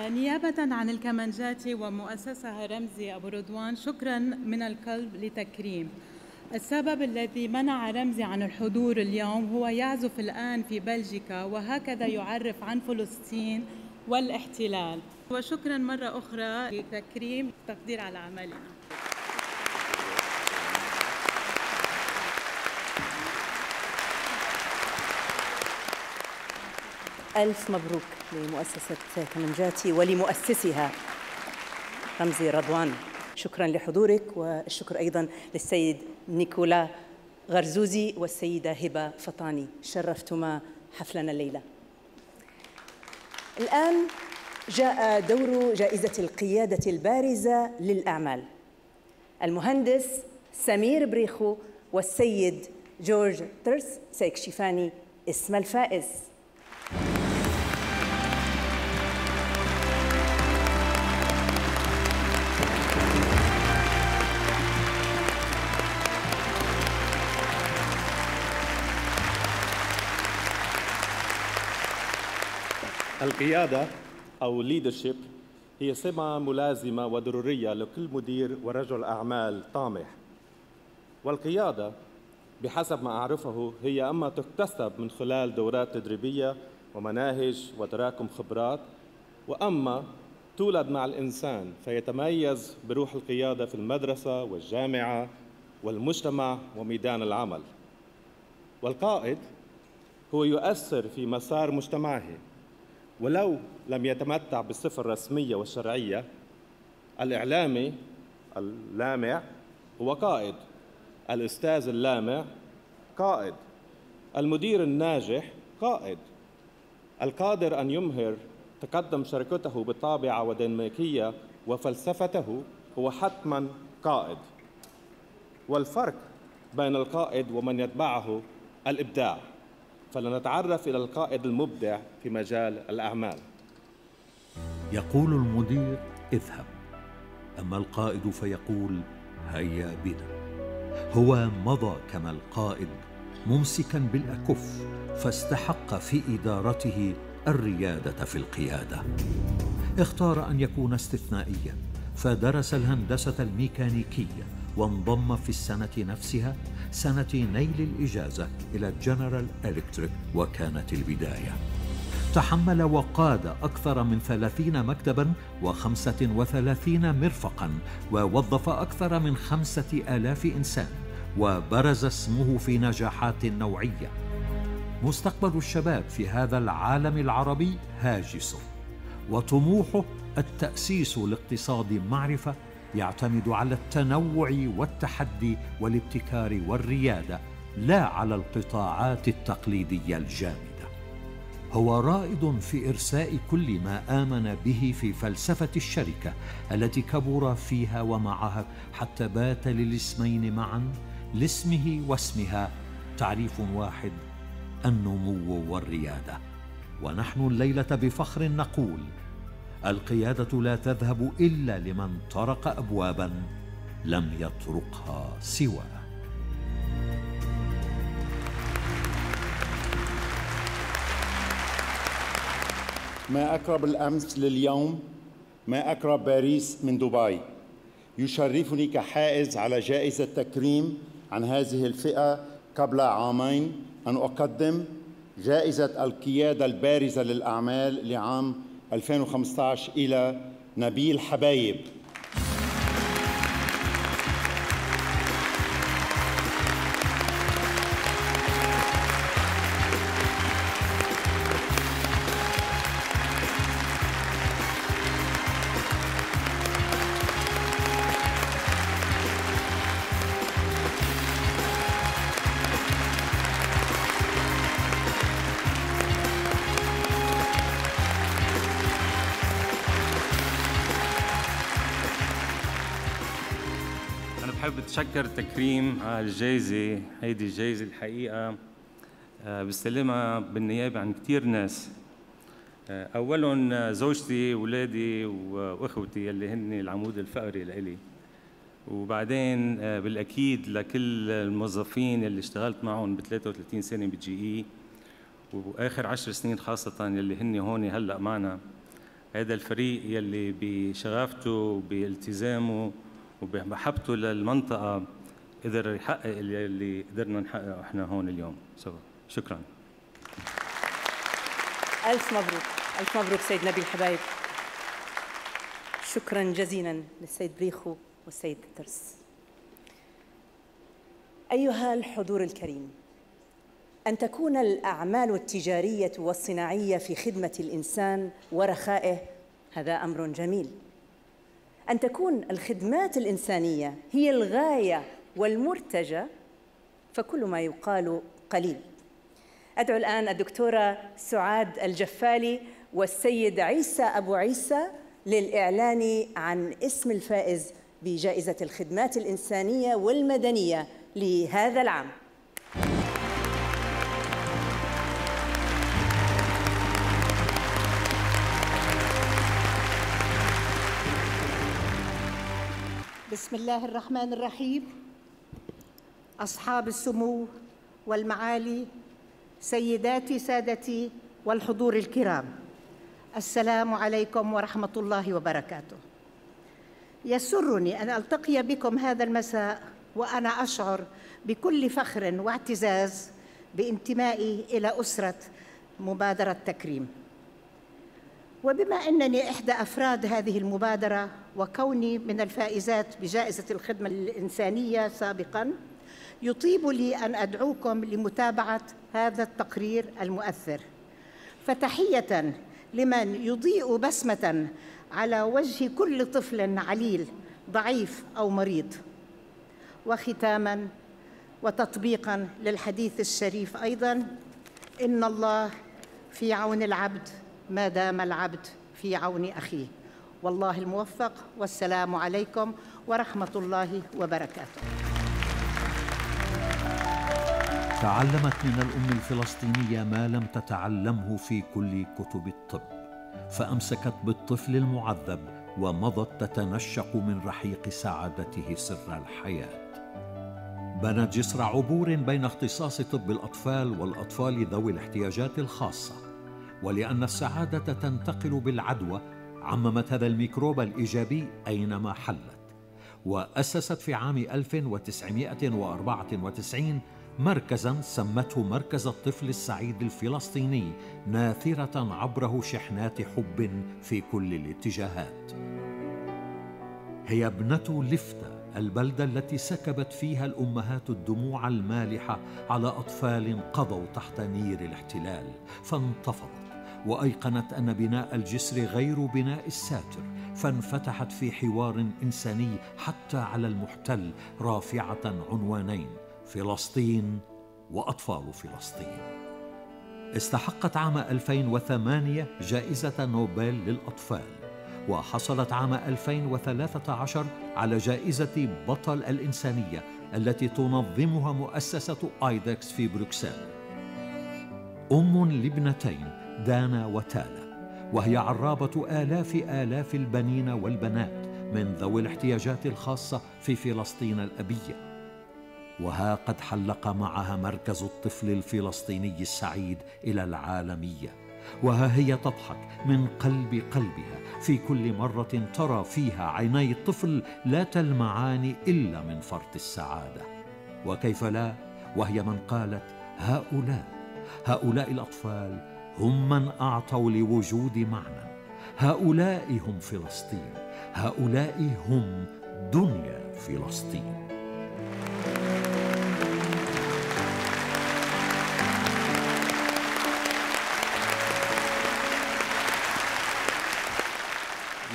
نيابة عن الكمنجاتي ومؤسسها رمزي أبو رضوان، شكراً من القلب لتكريم. السبب الذي منع رمزي عن الحضور اليوم هو يعزف الآن في بلجيكا، وهكذا يعرف عن فلسطين والاحتلال. وشكراً مرة أخرى لتكريم تقدير على عملنا. ألف مبروك لمؤسسة كمنجاتي ولمؤسسها رمزي رضوان. شكراً لحضورك، والشكر أيضاً للسيد نيكولا غرزوزي والسيدة هبة فطاني. شرفتما حفلنا الليلة. الآن جاء دور جائزة القيادة البارزة للأعمال. المهندس سمير بريخو والسيد جورج ترس سيكشفان اسم الفائز. القيادة أو leadership هي سمة ملازمة وضرورية لكل مدير ورجل أعمال طامح. والقيادة بحسب ما أعرفه هي أما تكتسب من خلال دورات تدريبية ومناهج وتراكم خبرات، وأما تولد مع الإنسان فيتميز بروح القيادة في المدرسة والجامعة والمجتمع وميدان العمل. والقائد هو يؤثر في مسار مجتمعه ولو لم يتمتع بالصفة الرسمية والشرعية. الإعلامي اللامع هو قائد، الأستاذ اللامع قائد، المدير الناجح قائد، القادر أن يمهر تقدم شركته بطابعة وديناميكية وفلسفته هو حتماً قائد. والفرق بين القائد ومن يتبعه الإبداع، فلنتعرف إلى القائد المبدع في مجال الأعمال. يقول المدير اذهب، أما القائد فيقول هيا بنا. هو مضى كما القائد ممسكا بالأكف، فاستحق في إدارته الريادة في القيادة. اختار أن يكون استثنائيا، فدرس الهندسة الميكانيكية وانضم في السنة نفسها سنة نيل الإجازة إلى جنرال إلكتريك، وكانت البداية. تحمل وقاد أكثر من 30 مكتباً و35 مرفقاً، ووظف أكثر من 5000 إنسان، وبرز اسمه في نجاحات نوعية. مستقبل الشباب في هذا العالم العربي هاجس، وطموحه التأسيس لاقتصاد معرفة يعتمد على التنوع والتحدي والابتكار والريادة، لا على القطاعات التقليدية الجامدة. هو رائد في إرساء كل ما آمن به في فلسفة الشركة التي كبر فيها ومعها، حتى بات للاسمين معا، لاسمه واسمها، تعريف واحد: النمو والريادة. ونحن الليلة بفخر نقول: القيادة لا تذهب إلا لمن طرق أبواباً لم يطرقها سواه. ما أقرب الأمس لليوم، ما أقرب باريس من دبي. يشرفني كحائز على جائزة تكريم عن هذه الفئة قبل عامين أن أقدم جائزة القيادة البارزة للأعمال لعام 2015 إلى نبيل حبايب. بتشكر التكريم على الجائزة. هيدي الجائزة الحقيقة بستلمها بالنيابة عن كتير ناس، أولهم زوجتي وولادي وأخوتي اللي هن العمود الفقري لإلي، وبعدين بالأكيد لكل الموظفين اللي اشتغلت معهم ب 33 سنة بجي إي، وآخر 10 سنين خاصة اللي هن هون هلأ معنا. هذا الفريق يلي بشغافته وبالتزامه وبمحبته للمنطقة قدر يحقق اللي قدرنا نحققه احنا هون اليوم سوا. شكرا. ألف مبروك، ألف مبروك سيد نبيل حبايب. شكرا جزيلا للسيد بريخو والسيد ترس. أيها الحضور الكريم، أن تكون الأعمال التجارية والصناعية في خدمة الإنسان ورخائه هذا أمر جميل. أن تكون الخدمات الإنسانية هي الغاية والمرتجى فكل ما يقال قليل. أدعو الآن الدكتورة سعاد الجفالي والسيد عيسى أبو عيسى للإعلان عن اسم الفائز بجائزة الخدمات الإنسانية والمدنية لهذا العام. بسم الله الرحمن الرحيم. أصحاب السمو والمعالي، سيداتي سادتي والحضور الكرام، السلام عليكم ورحمة الله وبركاته. يسرني أن ألتقي بكم هذا المساء وأنا أشعر بكل فخر واعتزاز بانتمائي إلى أسرة مبادرة تكريم. وبما أنني إحدى أفراد هذه المبادرة وكوني من الفائزات بجائزة الخدمة الإنسانية سابقاً، يطيب لي أن أدعوكم لمتابعة هذا التقرير المؤثر. فتحية لمن يضيء بسمة على وجه كل طفل عليل ضعيف أو مريض. وختاماً وتطبيقاً للحديث الشريف أيضاً: إن الله في عون العبد ما دام العبد في عون أخيه. والله الموفق، والسلام عليكم ورحمة الله وبركاته. تعلمت من الأم الفلسطينية ما لم تتعلمه في كل كتب الطب، فأمسكت بالطفل المعذب ومضت تتنشق من رحيق سعادته سر الحياة. بنت جسر عبور بين اختصاص طب الأطفال والأطفال ذوي الاحتياجات الخاصة، ولأن السعادة تنتقل بالعدوى عممت هذا الميكروب الإيجابي أينما حلت، وأسست في عام 1994 مركزاً سمته مركز الطفل السعيد الفلسطيني، ناثرة عبره شحنات حب في كل الاتجاهات. هي ابنة لفتة، البلدة التي سكبت فيها الأمهات الدموع المالحة على أطفال قضوا تحت نير الاحتلال، فانتفضت وأيقنت أن بناء الجسر غير بناء الساتر، فانفتحت في حوار إنساني حتى على المحتل، رافعة عنوانين: فلسطين وأطفال فلسطين. استحقت عام 2008 جائزة نوبل للأطفال، وحصلت عام 2013 على جائزة بطل الإنسانية التي تنظمها مؤسسة آيدكس في بروكسل. أم لابنتين دانا وتالا، وهي عرابة آلاف البنين والبنات من ذوي الاحتياجات الخاصة في فلسطين الأبية. وها قد حلق معها مركز الطفل الفلسطيني السعيد إلى العالمية، وها هي تضحك من قلب قلبها في كل مرة ترى فيها عيني الطفل لا تلمعان إلا من فرط السعادة. وكيف لا وهي من قالت: هؤلاء الأطفال هم من أعطوا لوجود معنى، هؤلاء هم فلسطين، هؤلاء هم دنيا فلسطين.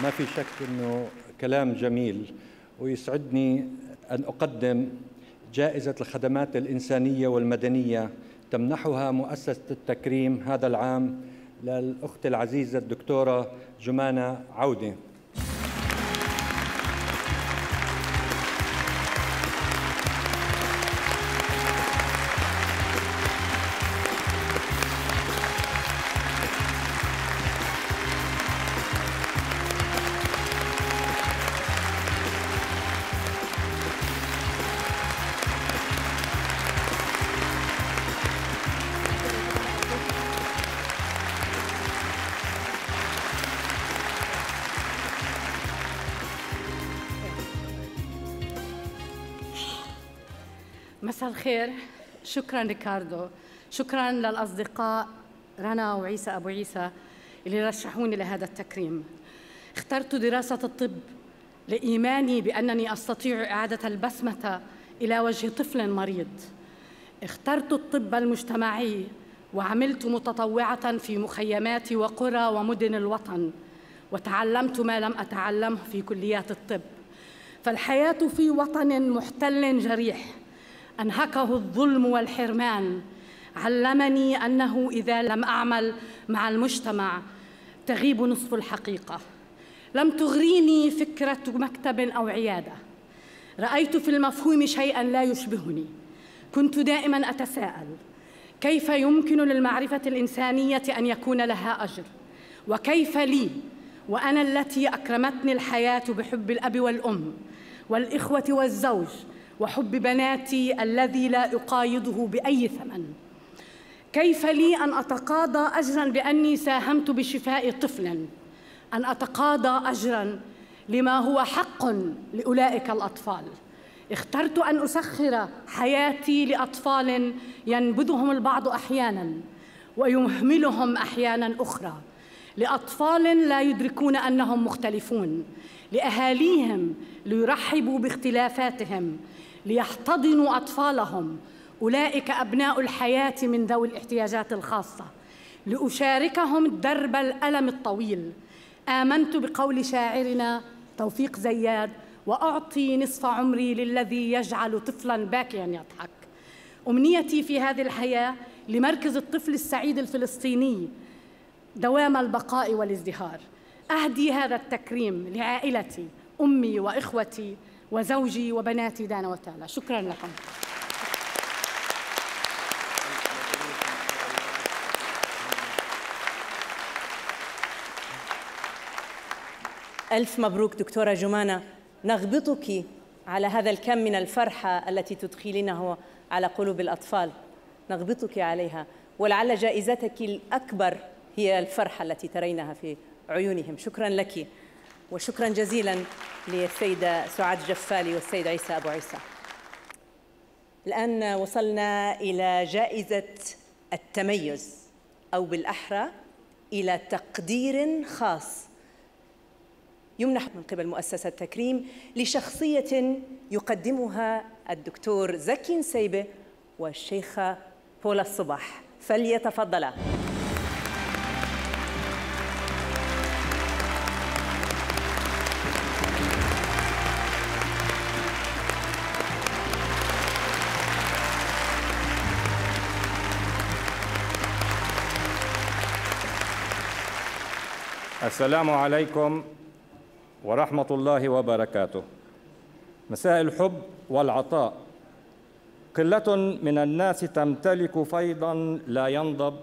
ما في شك أنه كلام جميل، ويسعدني أن أقدم جائزة الخدمات الإنسانية والمدنية تمنحها مؤسسة التكريم هذا العام للأخت العزيزة الدكتورة جمانة عودة. مساء الخير. شكراً ريكاردو، شكراً للأصدقاء رنا وعيسى أبو عيسى اللي رشحوني لهذا التكريم. اخترت دراسة الطب لإيماني بأنني أستطيع إعادة البسمة إلى وجه طفل مريض. اخترت الطب المجتمعي وعملت متطوعة في مخيمات وقرى ومدن الوطن، وتعلمت ما لم أتعلمه في كليات الطب. فالحياة في وطن محتل جريح أنهكه الظلم والحرمان، علمني أنه إذا لم أعمل مع المجتمع تغيب نصف الحقيقة. لم تغريني فكرة مكتب أو عيادة. رأيت في المفهوم شيئاً لا يشبهني. كنت دائماً أتساءل: كيف يمكن للمعرفة الإنسانية أن يكون لها أجر؟ وكيف لي وأنا التي أكرمتني الحياة بحب الأب والأم والإخوة والزوج وحب بناتي الذي لا أقايضه بأي ثمن، كيف لي أن أتقاضى أجراً بأني ساهمت بشفاء طفل، أن أتقاضى أجراً لما هو حق لأولئك الأطفال؟ اخترت أن أسخر حياتي لأطفال ينبذهم البعض أحياناً ويهملهم أحياناً أخرى، لأطفال لا يدركون أنهم مختلفون، لأهاليهم ليرحبوا باختلافاتهم، ليحتضنوا أطفالهم أولئك أبناء الحياة من ذوي الاحتياجات الخاصة، لأشاركهم درب الألم الطويل. آمنت بقول شاعرنا توفيق زياد: وأعطي نصف عمري للذي يجعل طفلاً باكياً يضحك. أمنيتي في هذه الحياة لمركز الطفل السعيد الفلسطيني دوام البقاء والازدهار. أهدي هذا التكريم لعائلتي، أمي وإخوتي وزوجي وبناتي دانا وتالا. شكراً لكم. ألف مبروك دكتورة جمانة، نغبطك على هذا الكم من الفرحة التي تدخلينه على قلوب الأطفال، نغبطك عليها، ولعل جائزتك الأكبر هي الفرحة التي ترينها في عيونهم. شكراً لك، وشكراً جزيلاً للسيدة سعاد جفالي والسيد عيسى أبو عيسى. الآن وصلنا إلى جائزة التميز، أو بالأحرى إلى تقدير خاص يمنح من قبل مؤسسة تكريم لشخصية يقدمها الدكتور زكي نسيبة والشيخة بولا الصباح، فليتفضلا. السلام عليكم ورحمة الله وبركاته. مساء الحب والعطاء. قلة من الناس تمتلك فيضاً لا ينضب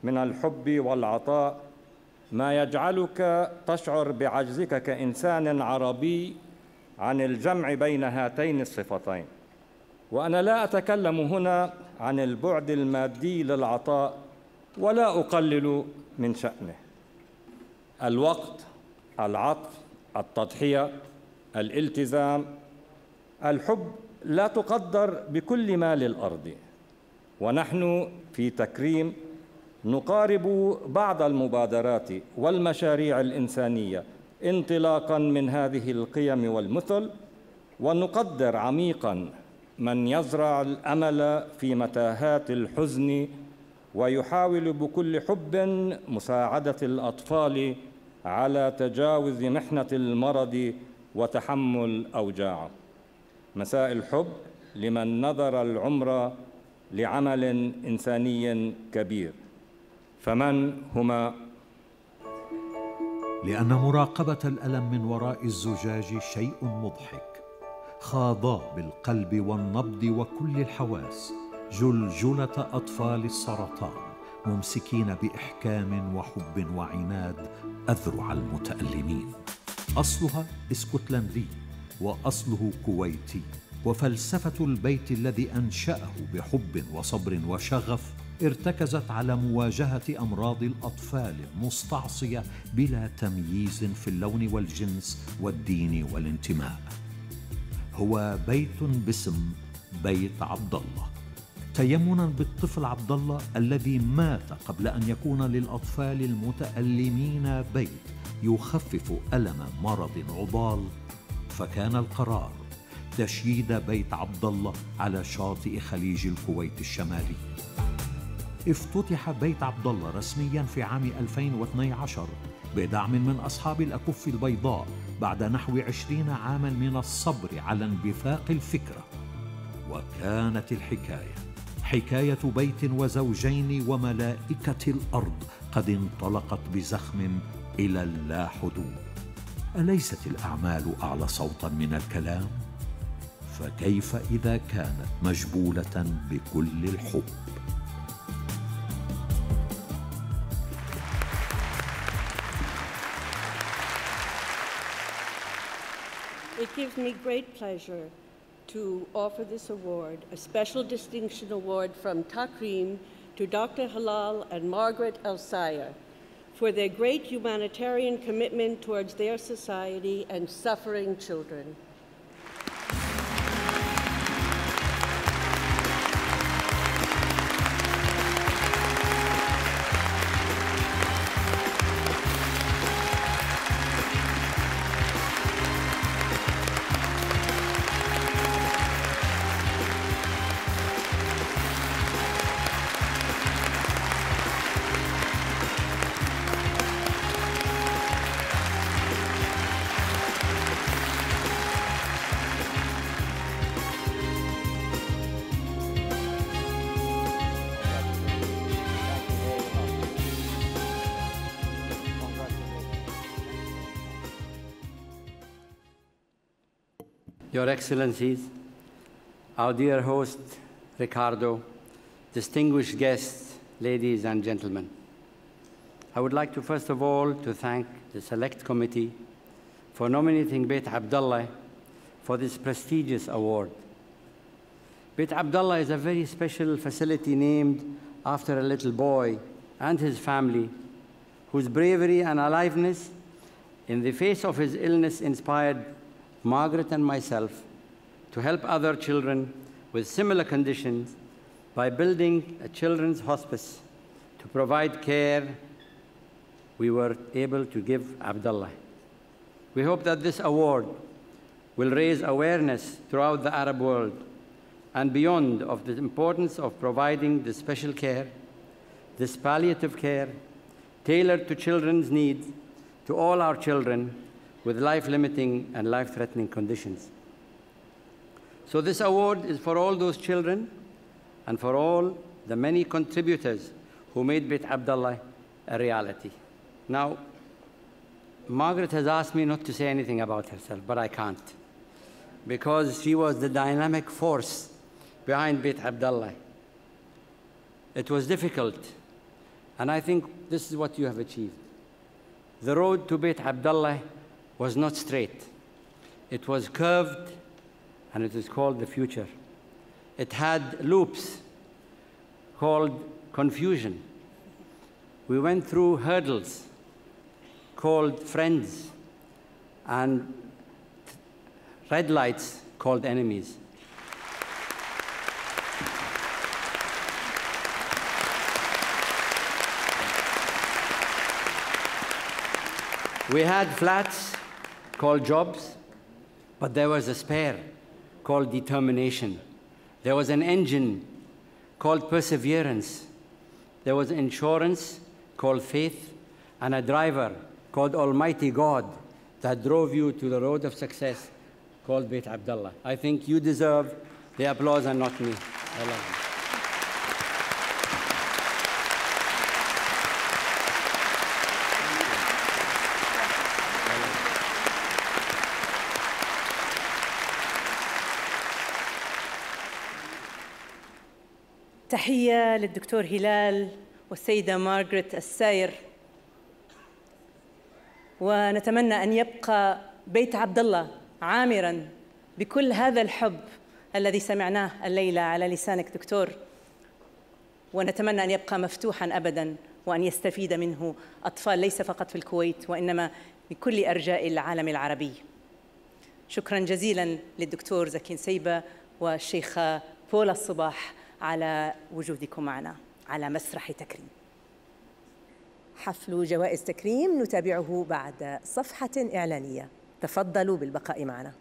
من الحب والعطاء، ما يجعلك تشعر بعجزك كإنسان عربي عن الجمع بين هاتين الصفتين. وأنا لا أتكلم هنا عن البعد المادي للعطاء ولا أقلل من شأنه. الوقت، العطف، التضحية، الالتزام، الحب لا تقدر بكل ما للأرض. ونحن في تكريم نقارب بعض المبادرات والمشاريع الإنسانية انطلاقاً من هذه القيم والمثل، ونقدر عميقاً من يزرع الأمل في متاهات الحزن ويحاول بكل حب مساعدة الأطفال على تجاوز محنة المرض وتحمل أوجاعه. مساء الحب لمن نذر العمر لعمل إنساني كبير. فمن هما؟ لأن مراقبة الألم من وراء الزجاج شيء مضحك، خاضا بالقلب والنبض وكل الحواس جلجلة أطفال السرطان، ممسكين بإحكام وحب وعناد أذرع المتألمين. أصلها اسكتلندي وأصله كويتي، وفلسفة البيت الذي أنشأه بحب وصبر وشغف ارتكزت على مواجهة أمراض الأطفال المستعصية بلا تمييز في اللون والجنس والدين والانتماء. هو بيت باسم بيت عبد الله، تيمنا بالطفل عبد الله الذي مات قبل أن يكون للأطفال المتألمين بيت يخفف ألم مرض عضال. فكان القرار تشييد بيت عبد الله على شاطئ خليج الكويت الشمالي. افتتح بيت عبد الله رسميا في عام 2012 بدعم من أصحاب الأكف البيضاء بعد نحو 20 عاما من الصبر على انبثاق الفكرة. وكانت الحكاية حكاية بيت وزوجين وملائكة الأرض قد انطلقت بزخم إلى اللا حدود. أليست الأعمال أعلى صوتا من الكلام؟ فكيف إذا كانت مجبولة بكل الحب؟ It gives me great pleasure to offer this award, a special distinction award from Takrim to Dr. Halal and Margaret El-Sayar for their great humanitarian commitment towards their society and suffering children. Your Excellencies, our dear host, Ricardo, distinguished guests, ladies and gentlemen. I would like to first of all to thank the Select Committee for nominating Beit Abdallah for this prestigious award. Beit Abdallah is a very special facility named after a little boy and his family whose bravery and aliveness in the face of his illness inspired Margaret and myself to help other children with similar conditions by building a children's hospice to provide care we were able to give Abdallah. We hope that this award will raise awareness throughout the Arab world and beyond of the importance of providing this special care, this palliative care, tailored to children's needs, to all our children with life-limiting and life-threatening conditions. So this award is for all those children and for all the many contributors who made Beit Abdallah a reality. Now, Margaret has asked me not to say anything about herself, but I can't, because she was the dynamic force behind Beit Abdallah. It was difficult, and I think this is what you have achieved. The road to Beit Abdallah was not straight. It was curved, and it is called the future. It had loops called confusion. We went through hurdles called friends and red lights called enemies. We had flats called jobs, but there was a spare called determination. There was an engine called perseverance. There was insurance called faith, and a driver called Almighty God that drove you to the road of success called Beit Abdallah. I think you deserve the applause and not me. I love you. تحية للدكتور هلال والسيدة مارغريت الساير، ونتمنى أن يبقى بيت عبدالله عامراً بكل هذا الحب الذي سمعناه الليلة على لسانك دكتور، ونتمنى أن يبقى مفتوحاً أبداً وأن يستفيد منه أطفال ليس فقط في الكويت وإنما بكل أرجاء العالم العربي. شكراً جزيلاً للدكتور زكي نسيبة والشيخة بولا الصباح على وجودكم معنا على مسرح تكريم. حفل جوائز تكريم نتابعه بعد صفحة إعلانية. تفضلوا بالبقاء معنا.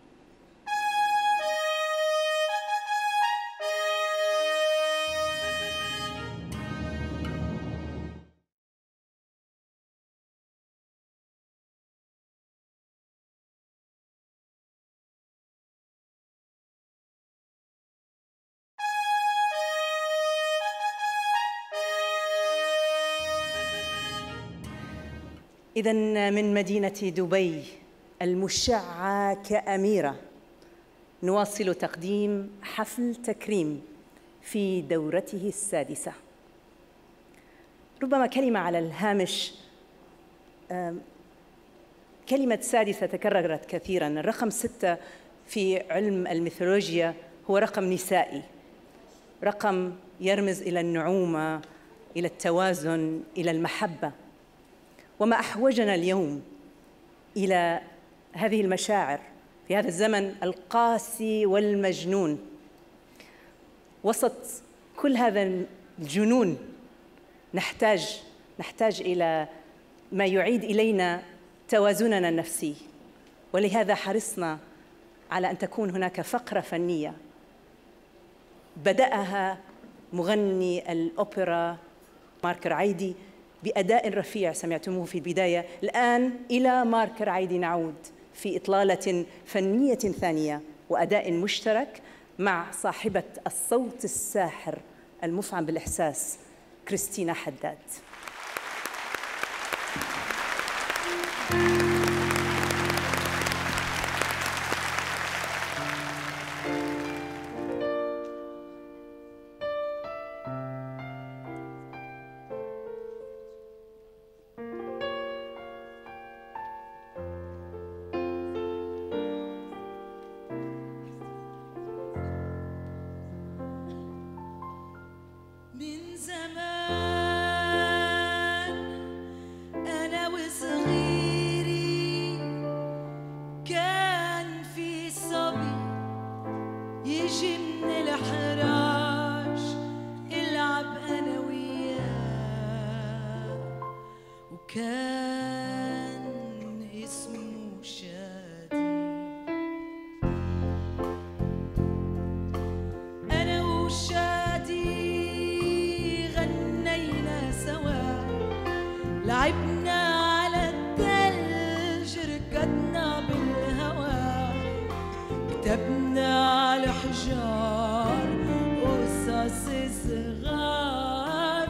إذن من مدينة دبي المشعة كأميرة نواصل تقديم حفل تكريم في دورته السادسة. ربما كلمة على الهامش، كلمة سادسة تكررت كثيراً. الرقم 6 في علم الميثولوجيا هو رقم نسائي، رقم يرمز إلى النعومة، إلى التوازن، إلى المحبة. وما أحوجنا اليوم إلى هذه المشاعر في هذا الزمن القاسي والمجنون، وسط كل هذا الجنون نحتاج إلى ما يعيد إلينا توازننا النفسي. ولهذا حرصنا على أن تكون هناك فقرة فنية بدأها مغني الأوبرا مارك رعيدي بأداء رفيع سمعتموه في البداية. الآن إلى مارك رعيدي نعود في إطلالة فنية ثانية وأداء مشترك مع صاحبة الصوت الساحر المفعم بالإحساس كريستينا حداد. من زمان أنا وصغيري كان في صبي يجي من الحراش العب أنا وياه، وكان اسمه شادي. أنا وشادي لعبنا على الثلج، ركضنا بالهواء، كتبنا على الحجار قصص صغار،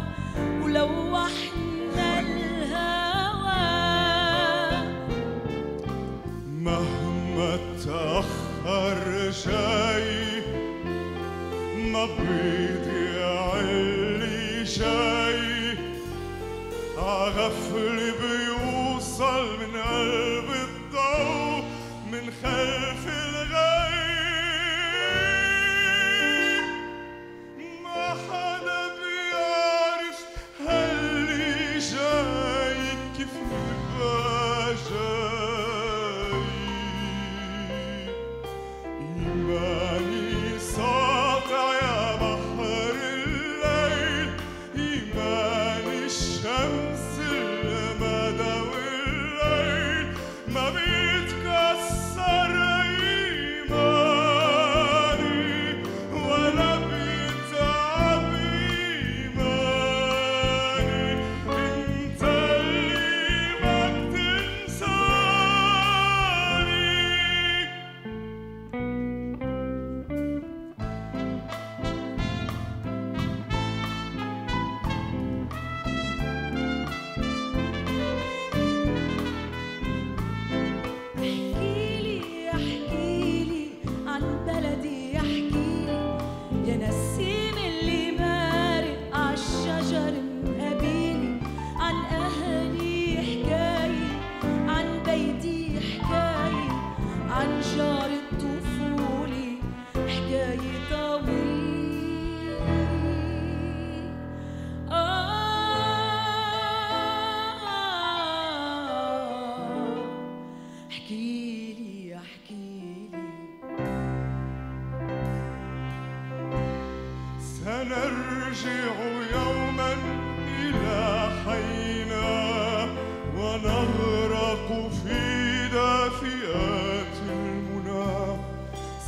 ولوحنا الهوى. مهما تأخر جاي ما بيضيع اللي جاي، عغفل بيوصل من قلب الضوء من خلف الغيب. ما حدا بيعرف هاللي جاي كيف يبقى جاي. إيماني ساطع يا بحر الليل، إيماني الشمس ما بيتكسر إيماني ولا بيتعب إيماني. انت اللي ما بتنساني. سنرجع يوما إلى حينا ونغرق في دافئات المنى.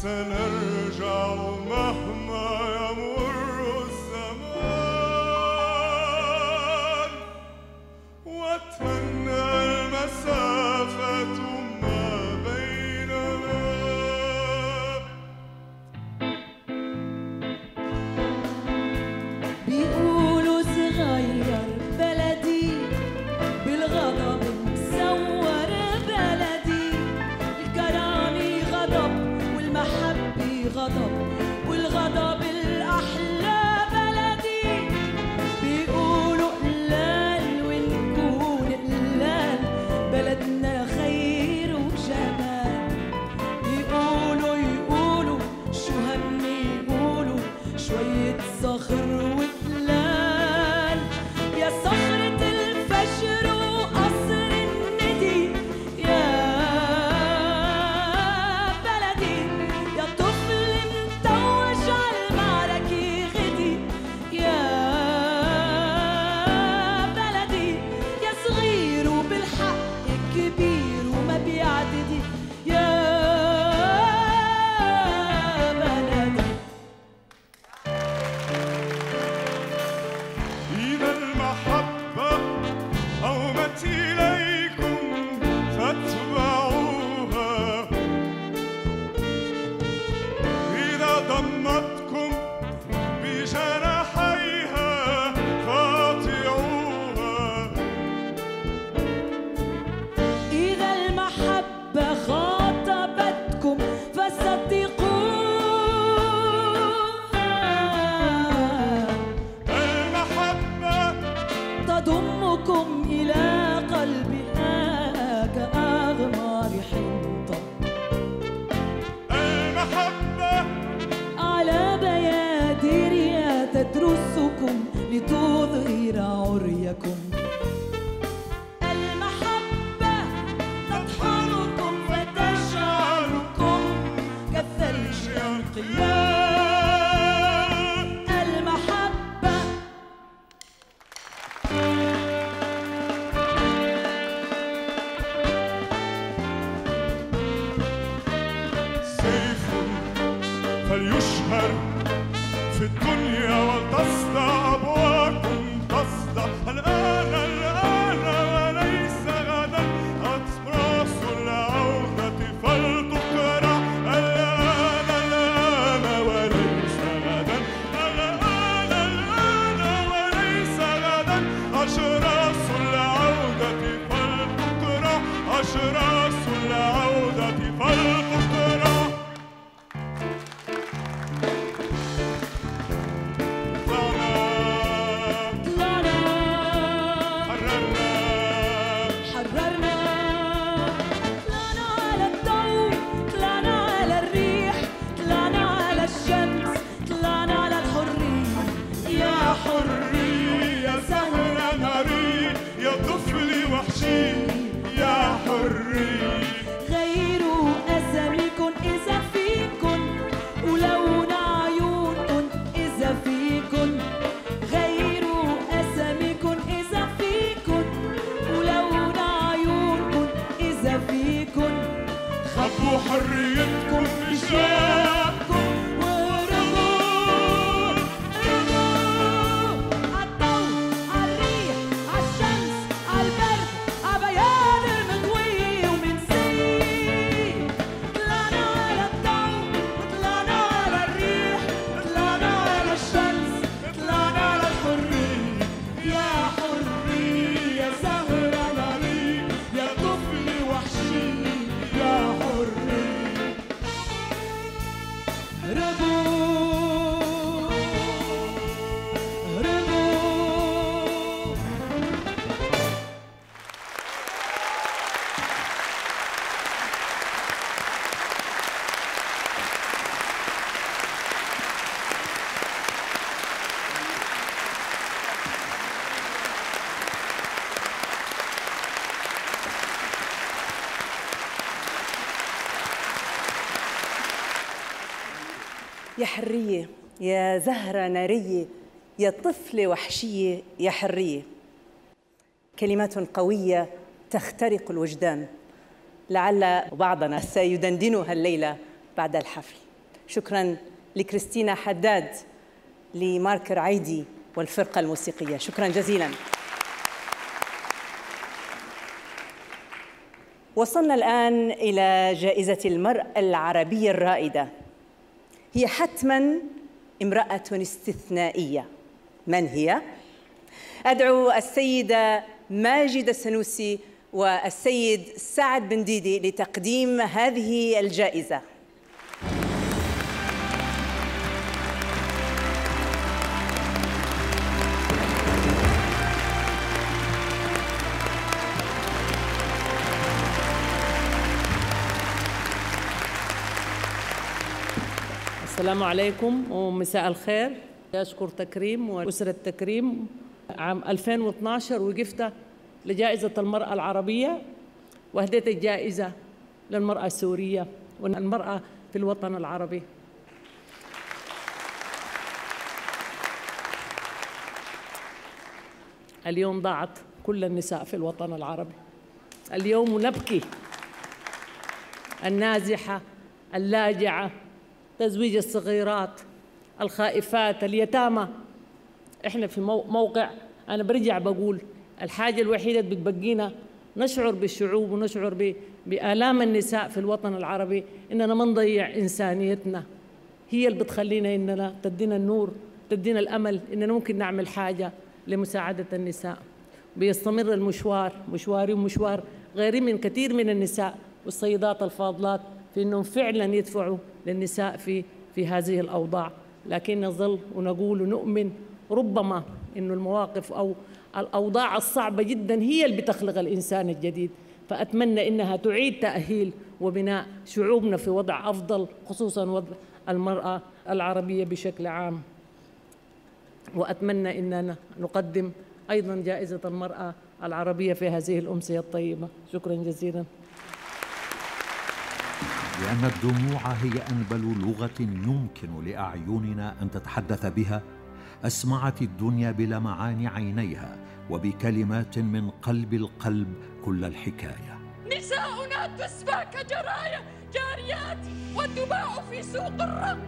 سنرجع مهما يمر الزمان وتنى المسافة ما بيننا. بيقولوا صغير بلدي بالغضب الغضب والغضب الأحلى بلدي. بيقولوا قلال ونكون قلال، بلدنا خير وجمال. يقولوا شو همي يقولوا، شوية صخر وتلال. يا صخرة الفجر وقصر الندي، يا بلدي يا طفل متوج عالمعركة غدي. يا بلدي يا صغير وبالحق كبير وما بيعتدي. يا بلدي إذا المحبة أومت إليكم فاتبعوها، إذا ضمتكم بجناحيها فاطيعوها. إذا المحبة خاطبتكم فصدقوها. المحبة تضمكم إلى قلبها كأغمار حنطة. المحبة على بيادرها تدرسكم لتظهر عريكم. المحبة تطحنكم فتجعلكم كالثلج أنقياء. المحبة سيف فليشهر في الدنيا ولتصدع أبواكم، تصدع الآن وليس غدا. أطراس العودة فلتقرع الآن وليس غدا. الآن وليس غدا. أشراس العودة فلتقرع، أشراس العودة فلتقرع. حررنا طلعنا على الضوء، طلعنا على الريح، طلعنا على الشمس، طلعنا على الحرية. يا حرية يا زهرة ناري، يا طفل وحشي يا حرية. غيروا أساميكن إذا فيكن، ولون عيونكن إذا فيكن. غيروا أساميكن إذا فيكن، ولون عيونكن إذا فيكن. خبوا حريتكم بجابكم وارجعوا، ارجعوا عالضوء، عالريح، عالشمس، عالبرد، عبيان المضوية ومنسية. طلعنا على الضوء، طلعنا على الريح، طلعنا على الشمس، طلعنا على الحرية. يا حرية يا زهرة ناري، يا طفل وحشي يا حرية. هربوا هربوا. يا حرية يا زهرة نارية يا طفلة وحشية يا حرية. كلمات قوية تخترق الوجدان، لعل بعضنا سيدندنها الليلة بعد الحفل. شكراً لكريستينا حداد، لمارك رعيدي والفرقة الموسيقية، شكراً جزيلاً. وصلنا الآن إلى جائزة المرأة العربية الرائدة. هي حتماً امرأة استثنائية. من هي؟ أدعو السيدة ماجدة السنوسي والسيد سعد بن ديدي لتقديم هذه الجائزة. السلام عليكم ومساء الخير. أشكر تكريم وأسرة تكريم. عام 2012 وقفت لجائزة المرأة العربية وأهديت الجائزة للمرأة السورية والمرأة في الوطن العربي. اليوم ضاعت كل النساء في الوطن العربي. اليوم نبكي النازحة، اللاجعة، تزويج الصغيرات، الخائفات، اليتامى. احنا في موقع أنا برجع بقول الحاجة الوحيدة اللي بتبقينا نشعر بالشعوب ونشعر بآلام النساء في الوطن العربي إننا ما نضيع إنسانيتنا. هي اللي بتخلينا إننا تدينا النور، تدينا الأمل إننا ممكن نعمل حاجة لمساعدة النساء. بيستمر المشوار، مشواري ومشوار غيري من كثير من النساء والسيدات الفاضلات في إنهم فعلا يدفعوا للنساء في هذه الأوضاع، لكن نظل ونقول ونؤمن ربما إنه المواقف أو الأوضاع الصعبة جدا هي اللي بتخلق الإنسان الجديد. فأتمنى إنها تعيد تأهيل وبناء شعوبنا في وضع أفضل، خصوصا وضع المرأة العربية بشكل عام. وأتمنى إننا نقدم أيضا جائزة المرأة العربية في هذه الأمسية الطيبة. شكرا جزيلا. لأن الدموع هي أنبل لغة يمكن لأعيننا أن تتحدث بها، أسمعت الدنيا بلمعان عينيها وبكلمات من قلب القلب كل الحكاية. نساؤنا تسبى كجرايا جاريات وتباع في سوق الرق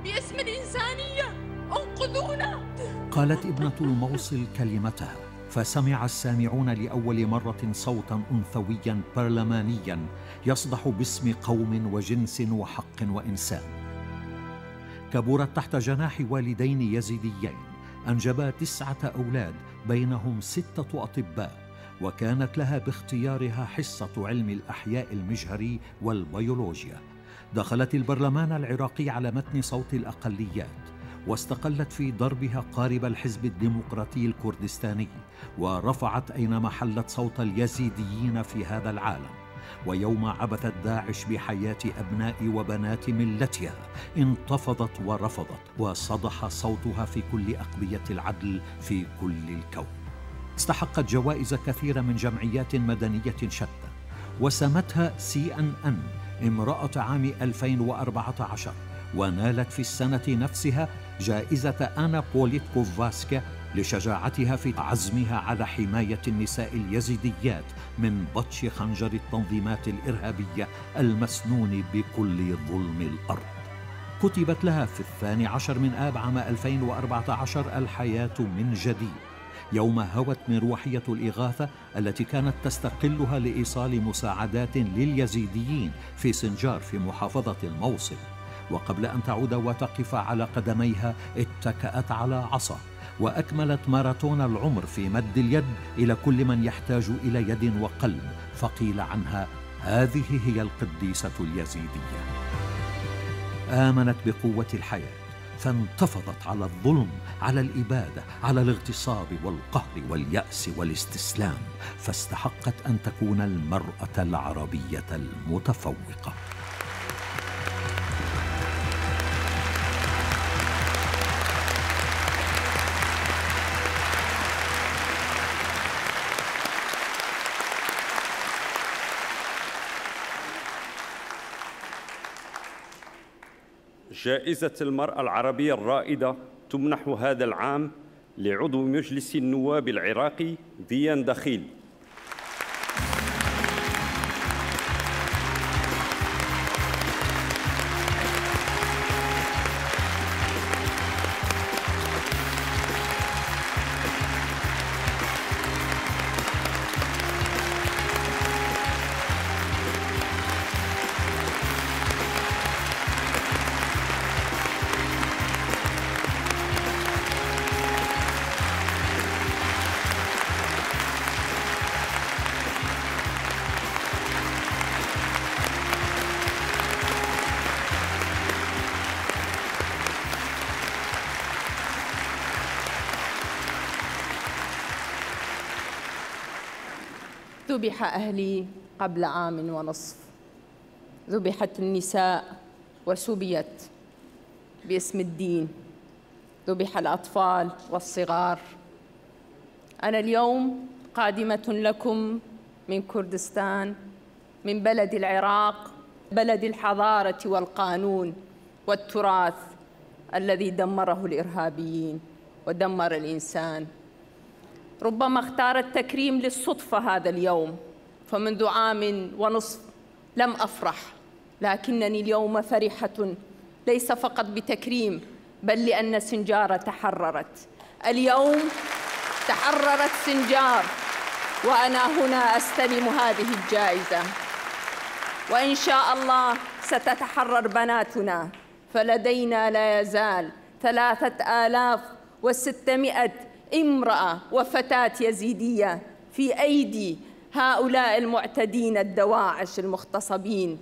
باسم الإنسانية. انقذونا. قالت ابنة الموصل كلمتها، فسمع السامعون لأول مرة صوتا أنثويا برلمانيا يصدح باسم قوم وجنس وحق وإنسان. كبرت تحت جناح والدين يزيديين، أنجبا 9 أولاد بينهم 6 أطباء، وكانت لها باختيارها حصة علم الأحياء المجهري والبيولوجيا. دخلت البرلمان العراقي على متن صوت الأقليات، واستقلت في دربها قارب الحزب الديمقراطي الكردستاني، ورفعت أينما حلت صوت اليزيديين في هذا العالم. ويوم عبثت داعش بحياة أبناء وبنات ملتها انتفضت ورفضت، وصدح صوتها في كل أقبية العدل في كل الكون. استحقت جوائز كثيرة من جمعيات مدنية شتى، وسمتها CNN امرأة عام 2014، ونالت في السنة نفسها جائزة أنا بوليتكوفاسكا لشجاعتها في عزمها على حماية النساء اليزيديات من بطش خنجر التنظيمات الإرهابية المسنون بكل ظلم الأرض. كتبت لها في 12 من آب عام 2014 الحياة من جديد، يوم هوت من روحية الإغاثة التي كانت تستقلها لإيصال مساعدات لليزيديين في سنجار في محافظة الموصل. وقبل أن تعود وتقف على قدميها اتكأت على عصا، وأكملت ماراثون العمر في مد اليد إلى كل من يحتاج إلى يد وقلب، فقيل عنها هذه هي القديسة اليزيدية. آمنت بقوة الحياة فانتفضت على الظلم، على الإبادة، على الاغتصاب والقهر واليأس والاستسلام، فاستحقت أن تكون المرأة العربية المتفوقة. جائزة المرأة العربية الرائدة تمنح هذا العام لعضو مجلس النواب العراقي فيان دخيل. ذبح أهلي قبل عام ونصف، ذبحت النساء وسبيت، باسم الدين ذبح الأطفال والصغار. أنا اليوم قادمة لكم من كردستان، من بلد العراق، بلد الحضارة والقانون والتراث الذي دمره الإرهابيين ودمر الإنسان. ربما اختار التكريم للصدفة هذا اليوم، فمنذ عام ونصف لم أفرح، لكنني اليوم فرحة ليس فقط بتكريم بل لأن سنجار تحررت. اليوم تحررت سنجار وأنا هنا أستلم هذه الجائزة، وإن شاء الله ستتحرر بناتنا، فلدينا لا يزال 3600 امرأة وفتاة يزيدية في أيدي هؤلاء المعتدين الدواعش المغتصبين.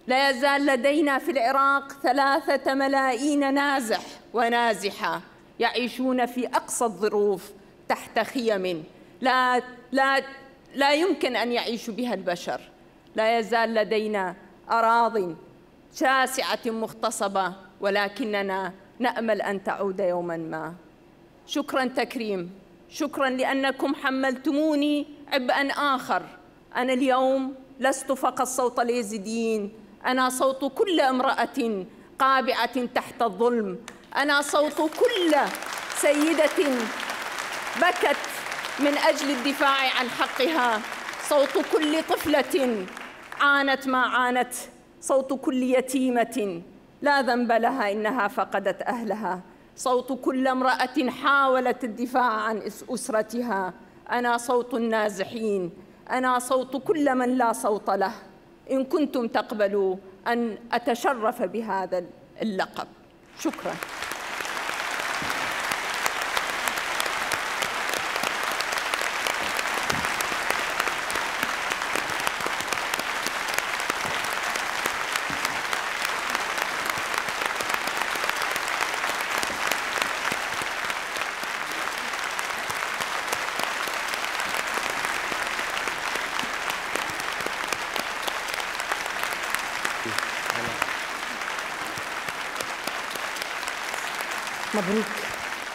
لا يزال لدينا في العراق 3 ملايين نازح ونازحة يعيشون في أقصى الظروف تحت خيم لا يمكن أن يعيش بها البشر. لا يزال لدينا أراضٍ شاسعة مغتصبة، ولكننا نأمل أن تعود يوماً ما. شكراً تكريم، شكراً لأنكم حملتموني عبئاً آخر. أنا اليوم لست فقط صوت اليزيديين، أنا صوت كل امرأة قابعة تحت الظلم، أنا صوت كل سيدة بكت من أجل الدفاع عن حقها، صوت كل طفلة عانت ما عانت، صوت كل يتيمة لا ذنب لها إنها فقدت أهلها، صوت كل امرأة حاولت الدفاع عن أسرتها. أنا صوت النازحين، أنا صوت كل من لا صوت له. إن كنتم تقبلوا أن أتشرف بهذا اللقب. شكراً.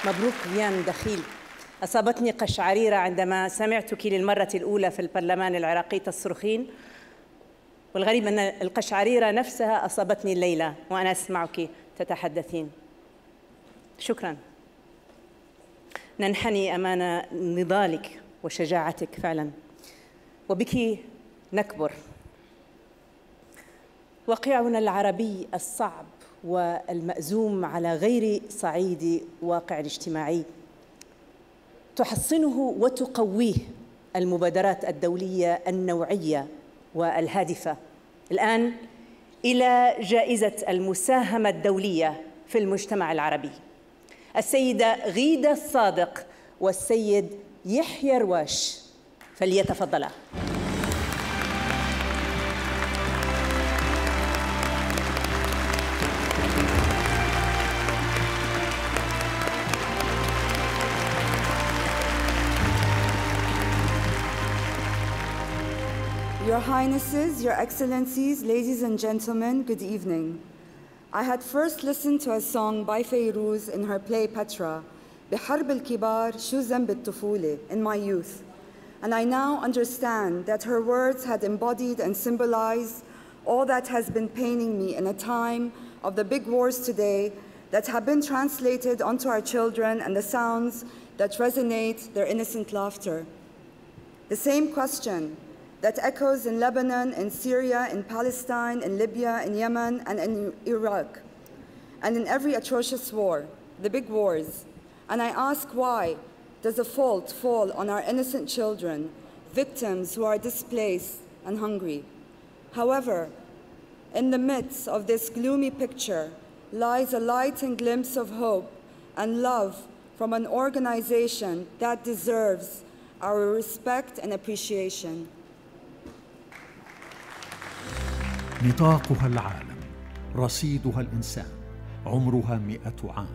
مبروك ريان دخيل. أصابتني قشعريرة عندما سمعتك للمرة الأولى في البرلمان العراقي تصرخين، والغريب أن القشعريرة نفسها أصابتني الليلة وأنا أسمعك تتحدثين. شكراً. ننحني أمام نضالك وشجاعتك فعلاً، وبك نكبر. واقعنا العربي الصعب والمأزوم على غير صعيد واقع الاجتماعي تحصنه وتقويه المبادرات الدولية النوعية والهادفة. الآن إلى جائزة المساهمة الدولية في المجتمع العربي، السيدة غيدة الصادق والسيد يحيى رواش، فليتفضلا. Your Highnesses, Your Excellencies, ladies and gentlemen, good evening. I had first listened to a song by Fayrouz in her play Petra, بحرب الكبار شو ذنب الطفولة, in my youth. And I now understand that her words had embodied and symbolized all that has been paining me in a time of the big wars today that have been translated onto our children and the sounds that resonate their innocent laughter. The same question that echoes in Lebanon, in Syria, in Palestine, in Libya, in Yemen, and in Iraq, and in every atrocious war, the big wars. And I ask, why does the fault fall on our innocent children, victims who are displaced and hungry? However, in the midst of this gloomy picture lies a light and glimpse of hope and love from an organization that deserves our respect and appreciation. نطاقها العالم، رصيدها الإنسان، عمرها 100 عام،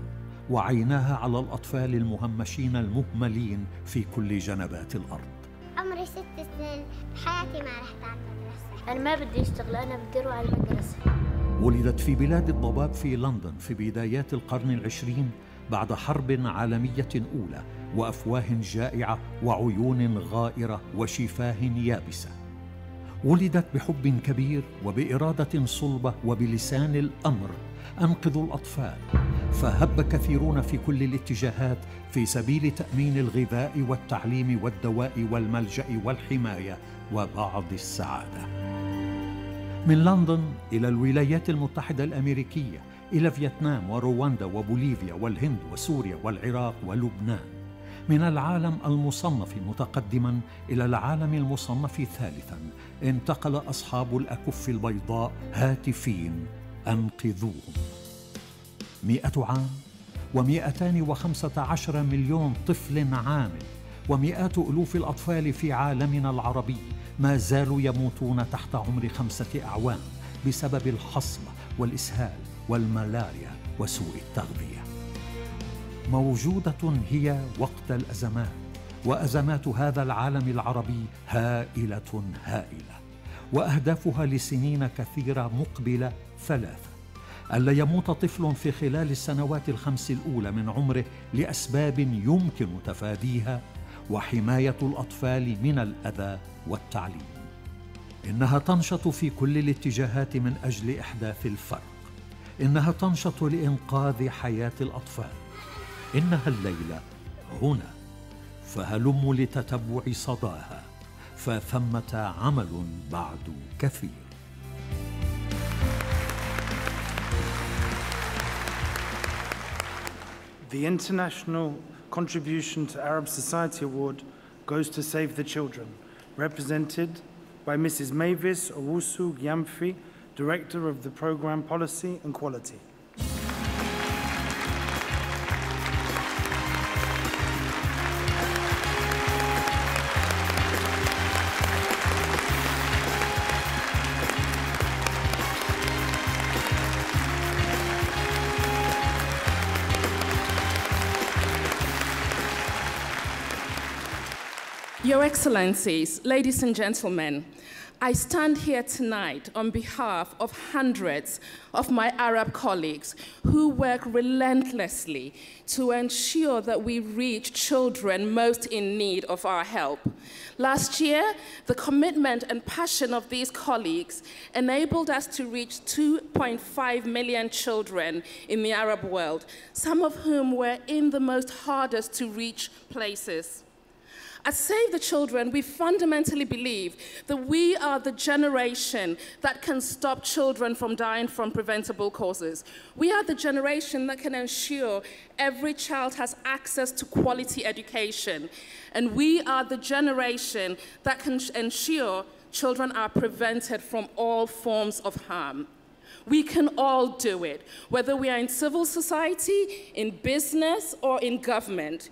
وعيناها على الأطفال المهمشين المهملين في كل جنبات الأرض. عمري 6 سنين، حياتي ما رحت على المدرسة. أنا ما بدي أشتغل، أنا بدي أروح على المدرسة. ولدت في بلاد الضباب في لندن في بدايات القرن العشرين بعد حرب عالمية أولى وأفواه جائعة وعيون غائرة وشفاه يابسة. ولدت بحب كبير وبإرادة صلبة وبلسان الأمر أنقذوا الأطفال، فهب كثيرون في كل الاتجاهات في سبيل تأمين الغذاء والتعليم والدواء والملجأ والحماية وبعض السعادة. من لندن إلى الولايات المتحدة الأمريكية، إلى فيتنام ورواندا وبوليفيا والهند وسوريا والعراق ولبنان. من العالم المصنف متقدما إلى العالم المصنف ثالثا انتقل أصحاب الأكف البيضاء هاتفين: أنقذوهم. 100 عام و215 مليون طفل عامل ومئات ألوف الأطفال في عالمنا العربي ما زالوا يموتون تحت عمر 5 أعوام بسبب الحصبة والإسهال والملاريا وسوء التغذية. موجودة هي وقت الأزمات، وأزمات هذا العالم العربي هائلة هائلة، وأهدافها لسنين كثيرة مقبلة 3: ألا يموت طفل في خلال السنوات ال5 الأولى من عمره لأسباب يمكن تفاديها، وحماية الأطفال من الأذى والتعليم. إنها تنشط في كل الاتجاهات من أجل إحداث الفرق. إنها تنشط لإنقاذ حياة الأطفال. إنها الليلة هنا، فهلموا لتتبع صداها، فثمة عمل بعد كثير. The International Contribution to Arab Society Award goes to Save the Children, represented by Mrs. Mavis Owusu Gyamfi, Director of the Programme Policy and Quality. Your Excellencies, ladies and gentlemen, I stand here tonight on behalf of hundreds of my Arab colleagues who work relentlessly to ensure that we reach children most in need of our help. Last year, the commitment and passion of these colleagues enabled us to reach 2.5 million children in the Arab world, some of whom were in the most hardest to reach places. At Save the Children, we fundamentally believe that we are the generation that can stop children from dying from preventable causes. We are the generation that can ensure every child has access to quality education. And we are the generation that can ensure children are prevented from all forms of harm. We can all do it, whether we are in civil society, in business, or in government.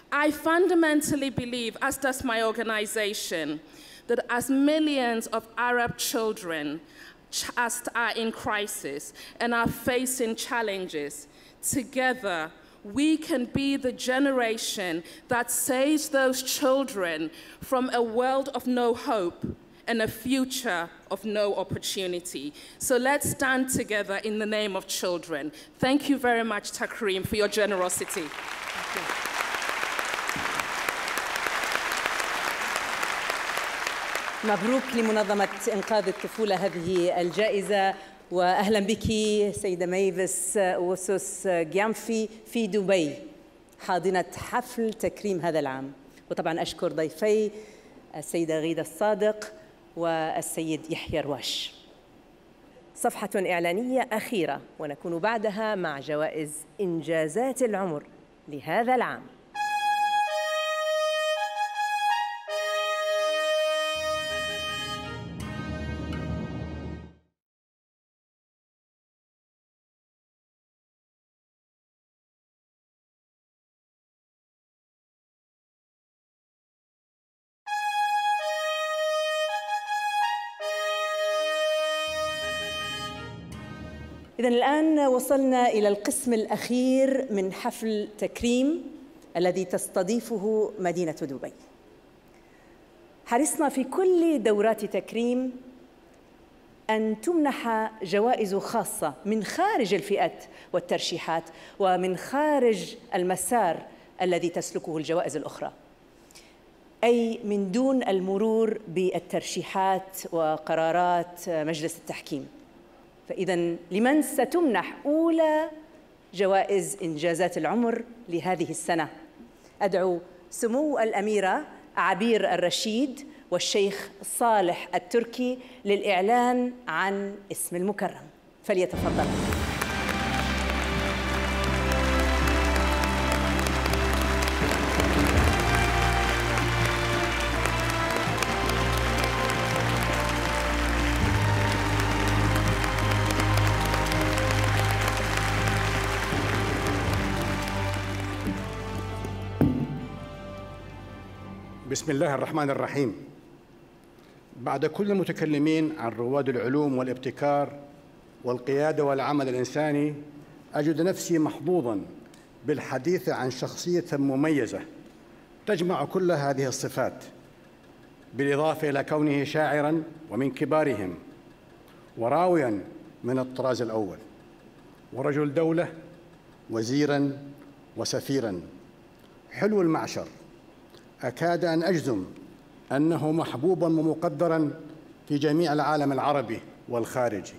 I fundamentally believe, as does my organization, that as millions of Arab children are in crisis and are facing challenges, together we can be the generation that saves those children from a world of no hope and a future of no opportunity. So let's stand together in the name of children. Thank you very much, Takreem, for your generosity. Thank you. مبروك لمنظمة إنقاذ الطفولة هذه الجائزة، وأهلا بك سيدة ميفيس أوسوس جيامفي في دبي حاضنة حفل تكريم هذا العام. وطبعا أشكر ضيفي السيدة غيدة الصادق والسيد يحيى رواش. صفحة إعلانية أخيرة ونكون بعدها مع جوائز إنجازات العمر لهذا العام. إذن الآن وصلنا إلى القسم الأخير من حفل تكريم الذي تستضيفه مدينة دبي. حرصنا في كل دورات تكريم أن تمنح جوائز خاصة من خارج الفئات والترشيحات ومن خارج المسار الذي تسلكه الجوائز الأخرى، أي من دون المرور بالترشيحات وقرارات مجلس التحكيم. فإذا لمن ستمنح أولى جوائز إنجازات العمر لهذه السنة؟ أدعو سمو الأميرة عبير الرشيد والشيخ صالح التركي للإعلان عن اسم المكرم، فليتفضل. بسم الله الرحمن الرحيم. بعد كل المتكلمين عن رواد العلوم والابتكار والقيادة والعمل الإنساني، أجد نفسي محظوظاً بالحديث عن شخصية مميزة تجمع كل هذه الصفات، بالإضافة إلى كونه شاعراً ومن كبارهم، وراوياً من الطراز الأول، ورجل دولة، وزيراً وسفيراً، حلو المعشر، أكاد أن أجزم أنه محبوباً ومقدراً في جميع العالم العربي والخارجي،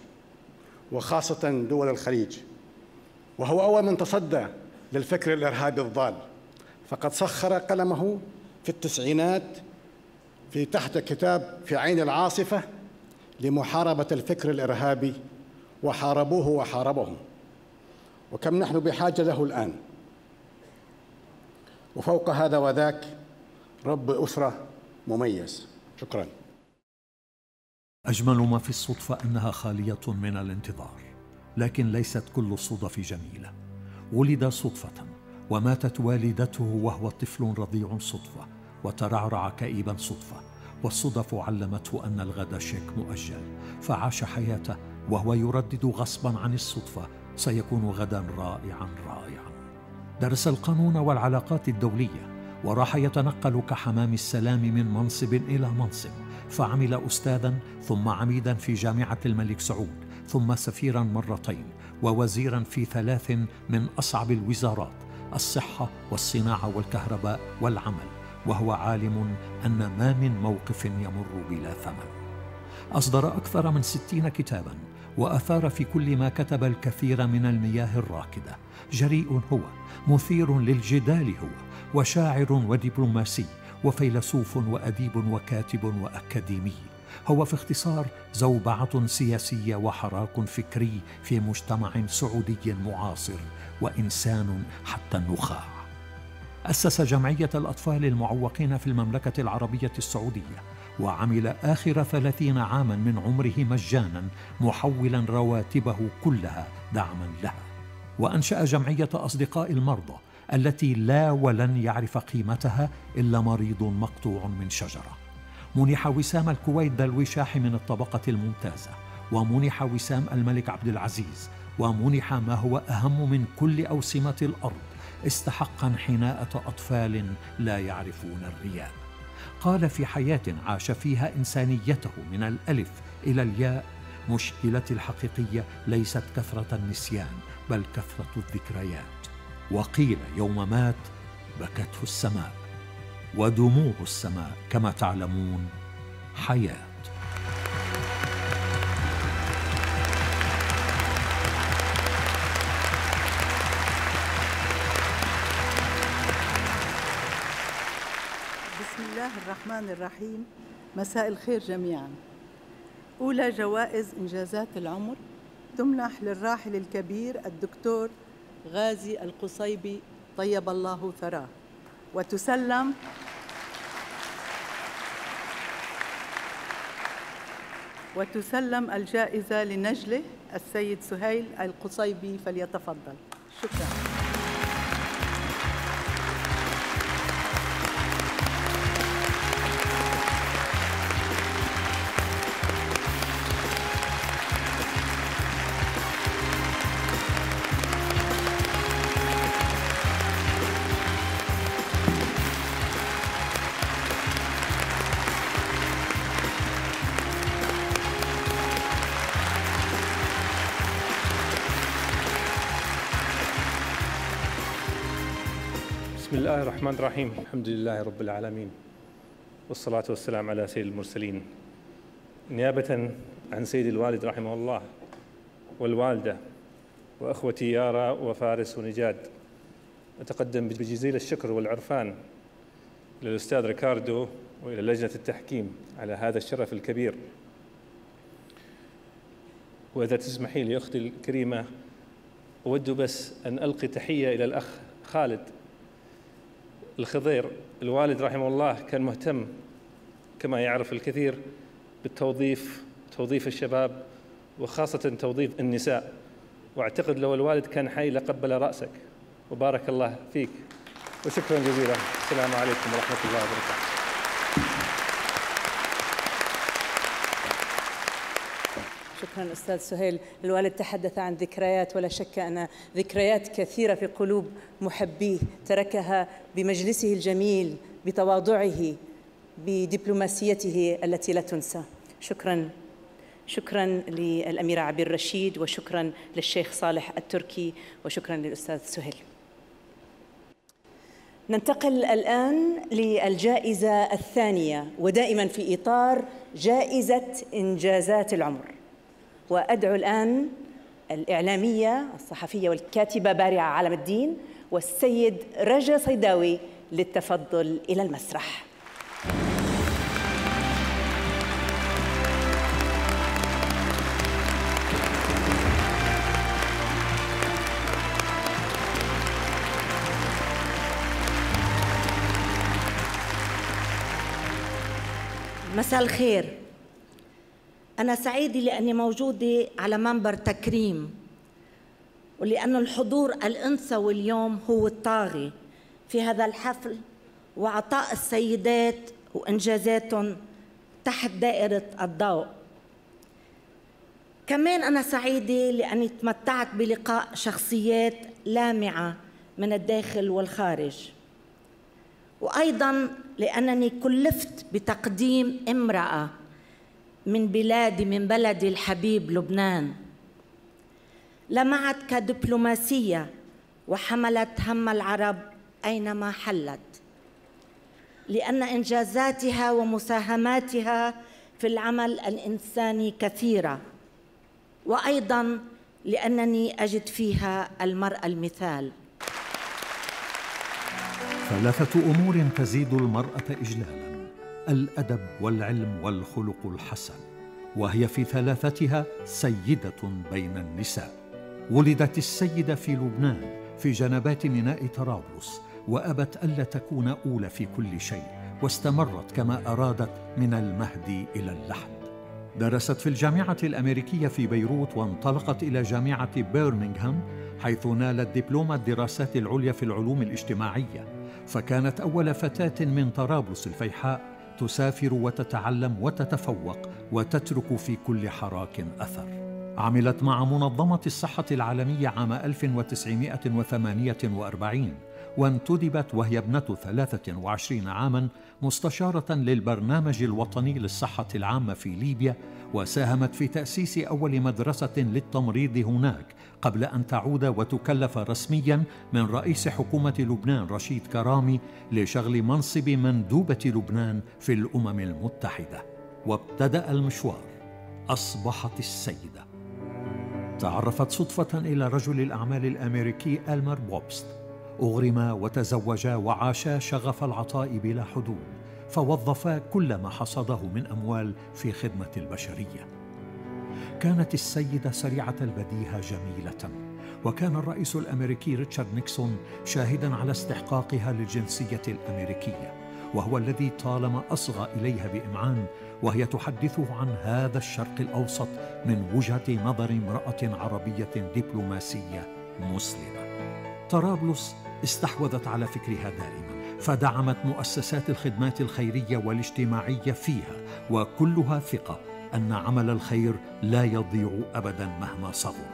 وخاصة دول الخليج، وهو أول من تصدى للفكر الإرهابي الضال، فقد سخر قلمه في التسعينات تحت كتاب في عين العاصفة لمحاربة الفكر الإرهابي، وحاربوه وحاربهم، وكم نحن بحاجة له الآن. وفوق هذا وذاك رب أسرة مميز. شكراً. أجمل ما في الصدفة أنها خالية من الانتظار، لكن ليست كل الصدف جميلة. ولد صدفة، وماتت والدته وهو طفل رضيع صدفة، وترعرع كئيبا صدفة، والصدف علمته أن الغد شيك مؤجل، فعاش حياته وهو يردد غصبا عن الصدفة: سيكون غدا رائعا رائعا. درس القانون والعلاقات الدولية، وراح يتنقل كحمام السلام من منصب إلى منصب، فعمل أستاذاً ثم عميداً في جامعة الملك سعود، ثم سفيراً مرتين، ووزيراً في 3 من أصعب الوزارات: الصحة والصناعة والكهرباء والعمل، وهو عالم أن ما من موقف يمر بلا ثمن. أصدر أكثر من 60 كتاباً، وأثار في كل ما كتب الكثير من المياه الراكدة. جريء هو، مثير للجدال هو، وشاعر ودبلوماسي، وفيلسوف وأديب وكاتب وأكاديمي. هو في اختصار زوبعة سياسية وحراك فكري في مجتمع سعودي معاصر، وإنسان حتى النخاع. أسس جمعية الأطفال المعوقين في المملكة العربية السعودية، وعمل آخر 30 عاماً من عمره مجاناً، محولاً رواتبه كلها دعماً لها. وأنشأ جمعية أصدقاء المرضى، التي لا ولن يعرف قيمتها إلا مريض مقطوع من شجرة. منح وسام الكويت ذا الوشاح من الطبقة الممتازة، ومنح وسام الملك عبد العزيز، ومنح ما هو أهم من كل أوسمة الأرض: استحق انحناءة أطفال لا يعرفون الرياء. قال في حياة عاش فيها إنسانيته من الألف إلى الياء: مشكلتي الحقيقية ليست كثرة النسيان، بل كثرة الذكريات. وقيل يوم مات: بكته السماء، ودموع السماء كما تعلمون حياة. بسم الله الرحمن الرحيم. مساء الخير جميعاً. أولى جوائز إنجازات العمر تمنح للراحل الكبير الدكتور غازي القصيبي طيب الله ثراه، وتسلم الجائزة لنجله السيد سهيل القصيبي، فليتفضل. شكراً. بسم الله الرحمن الرحيم. الحمد لله رب العالمين، والصلاة والسلام على سيد المرسلين. نيابة عن سيد الوالد رحمه الله والوالدة وأخوتي يارا وفارس ونجاد، أتقدم بجزيل الشكر والعرفان للأستاذ ريكاردو وإلى لجنة التحكيم على هذا الشرف الكبير. وإذا تسمحي لي أختي الكريمة، أود بس أن ألقي تحية إلى الأخ خالد الخضير. الوالد رحمه الله كان مهتم كما يعرف الكثير توظيف الشباب، وخاصة توظيف النساء، واعتقد لو الوالد كان حي لقبل رأسك، وبارك الله فيك وشكرا جزيلا. السلام عليكم ورحمة الله وبركاته. شكرا أستاذ سهيل. الوالد تحدث عن ذكريات، ولا شك أن ذكريات كثيرة في قلوب محبيه تركها بمجلسه الجميل، بتواضعه، بدبلوماسيته التي لا تنسى. شكرا للأميرة عبير رشيد، وشكرا للشيخ صالح التركي، وشكرا للأستاذ سهيل. ننتقل الآن للجائزة الثانية، ودائما في إطار جائزة إنجازات العمر. وأدعو الآن الإعلامية الصحفية والكاتبة بارعة عالم الدين والسيد رجا صيداوي للتفضل إلى المسرح. مساء الخير. أنا سعيدة لأني موجودة على منبر تكريم، ولأن الحضور الأنثوي اليوم هو الطاغي في هذا الحفل، وعطاء السيدات وإنجازاتهم تحت دائرة الضوء. كمان أنا سعيدة لأني تمتعت بلقاء شخصيات لامعة من الداخل والخارج، وأيضاً لأنني كلفت بتقديم امرأة من بلدي الحبيب لبنان، لمعت كدبلوماسية وحملت هم العرب أينما حلت، لأن إنجازاتها ومساهماتها في العمل الإنساني كثيرة، وأيضاً لأنني أجد فيها المرأة المثال. ثلاثة أمور تزيد المرأة إجلالاً: الأدب والعلم والخلق الحسن، وهي في ثلاثتها سيدة بين النساء. ولدت السيدة في لبنان في جنبات ميناء طرابلس، وأبت ألا تكون أولى في كل شيء، واستمرت كما أرادت من المهد إلى اللحد. درست في الجامعة الأمريكية في بيروت، وانطلقت إلى جامعة بيرمنغهام حيث نالت دبلوم الدراسات العليا في العلوم الاجتماعية، فكانت أول فتاة من طرابلس الفيحاء تسافر وتتعلم وتتفوق وتترك في كل حراك أثر. عملت مع منظمة الصحة العالمية عام 1948، وانتدبت وهي ابنة 23 عاماً مستشارة للبرنامج الوطني للصحة العامة في ليبيا، وساهمت في تأسيس أول مدرسة للتمريض هناك قبل أن تعود وتكلف رسمياً من رئيس حكومة لبنان رشيد كرامي لشغل منصب مندوبة لبنان في الأمم المتحدة. وابتدأ المشوار. أصبحت السيدة. تعرفت صدفة إلى رجل الأعمال الأمريكي ألمر بوبست، أغرما وتزوجا وعاشا شغف العطاء بلا حدود، فوظفا كل ما حصده من أموال في خدمة البشرية. كانت السيدة سريعة البديهة جميلة، وكان الرئيس الأمريكي ريتشارد نيكسون شاهداً على استحقاقها للجنسية الأمريكية، وهو الذي طالما أصغى إليها بإمعان، وهي تحدثه عن هذا الشرق الأوسط من وجهة نظر امرأة عربية دبلوماسية مسلمة. طرابلس استحوذت على فكرها دائما، فدعمت مؤسسات الخدمات الخيرية والاجتماعية فيها، وكلها ثقة أن عمل الخير لا يضيع أبدا مهما صغر.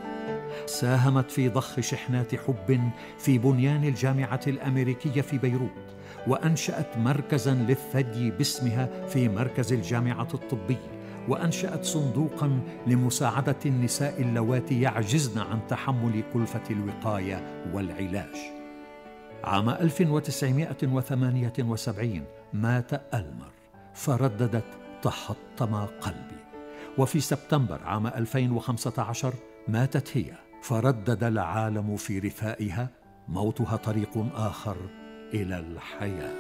ساهمت في ضخ شحنات حب في بنيان الجامعة الأمريكية في بيروت، وأنشأت مركزا للثدي باسمها في مركز الجامعة الطبي، وأنشأت صندوقا لمساعدة النساء اللواتي يعجزن عن تحمل كلفة الوقاية والعلاج. عام 1978 مات ألمر، فرددت تحطم قلبي. وفي سبتمبر عام 2015 ماتت هي، فردد العالم في رثائها: موتها طريق آخر إلى الحياة.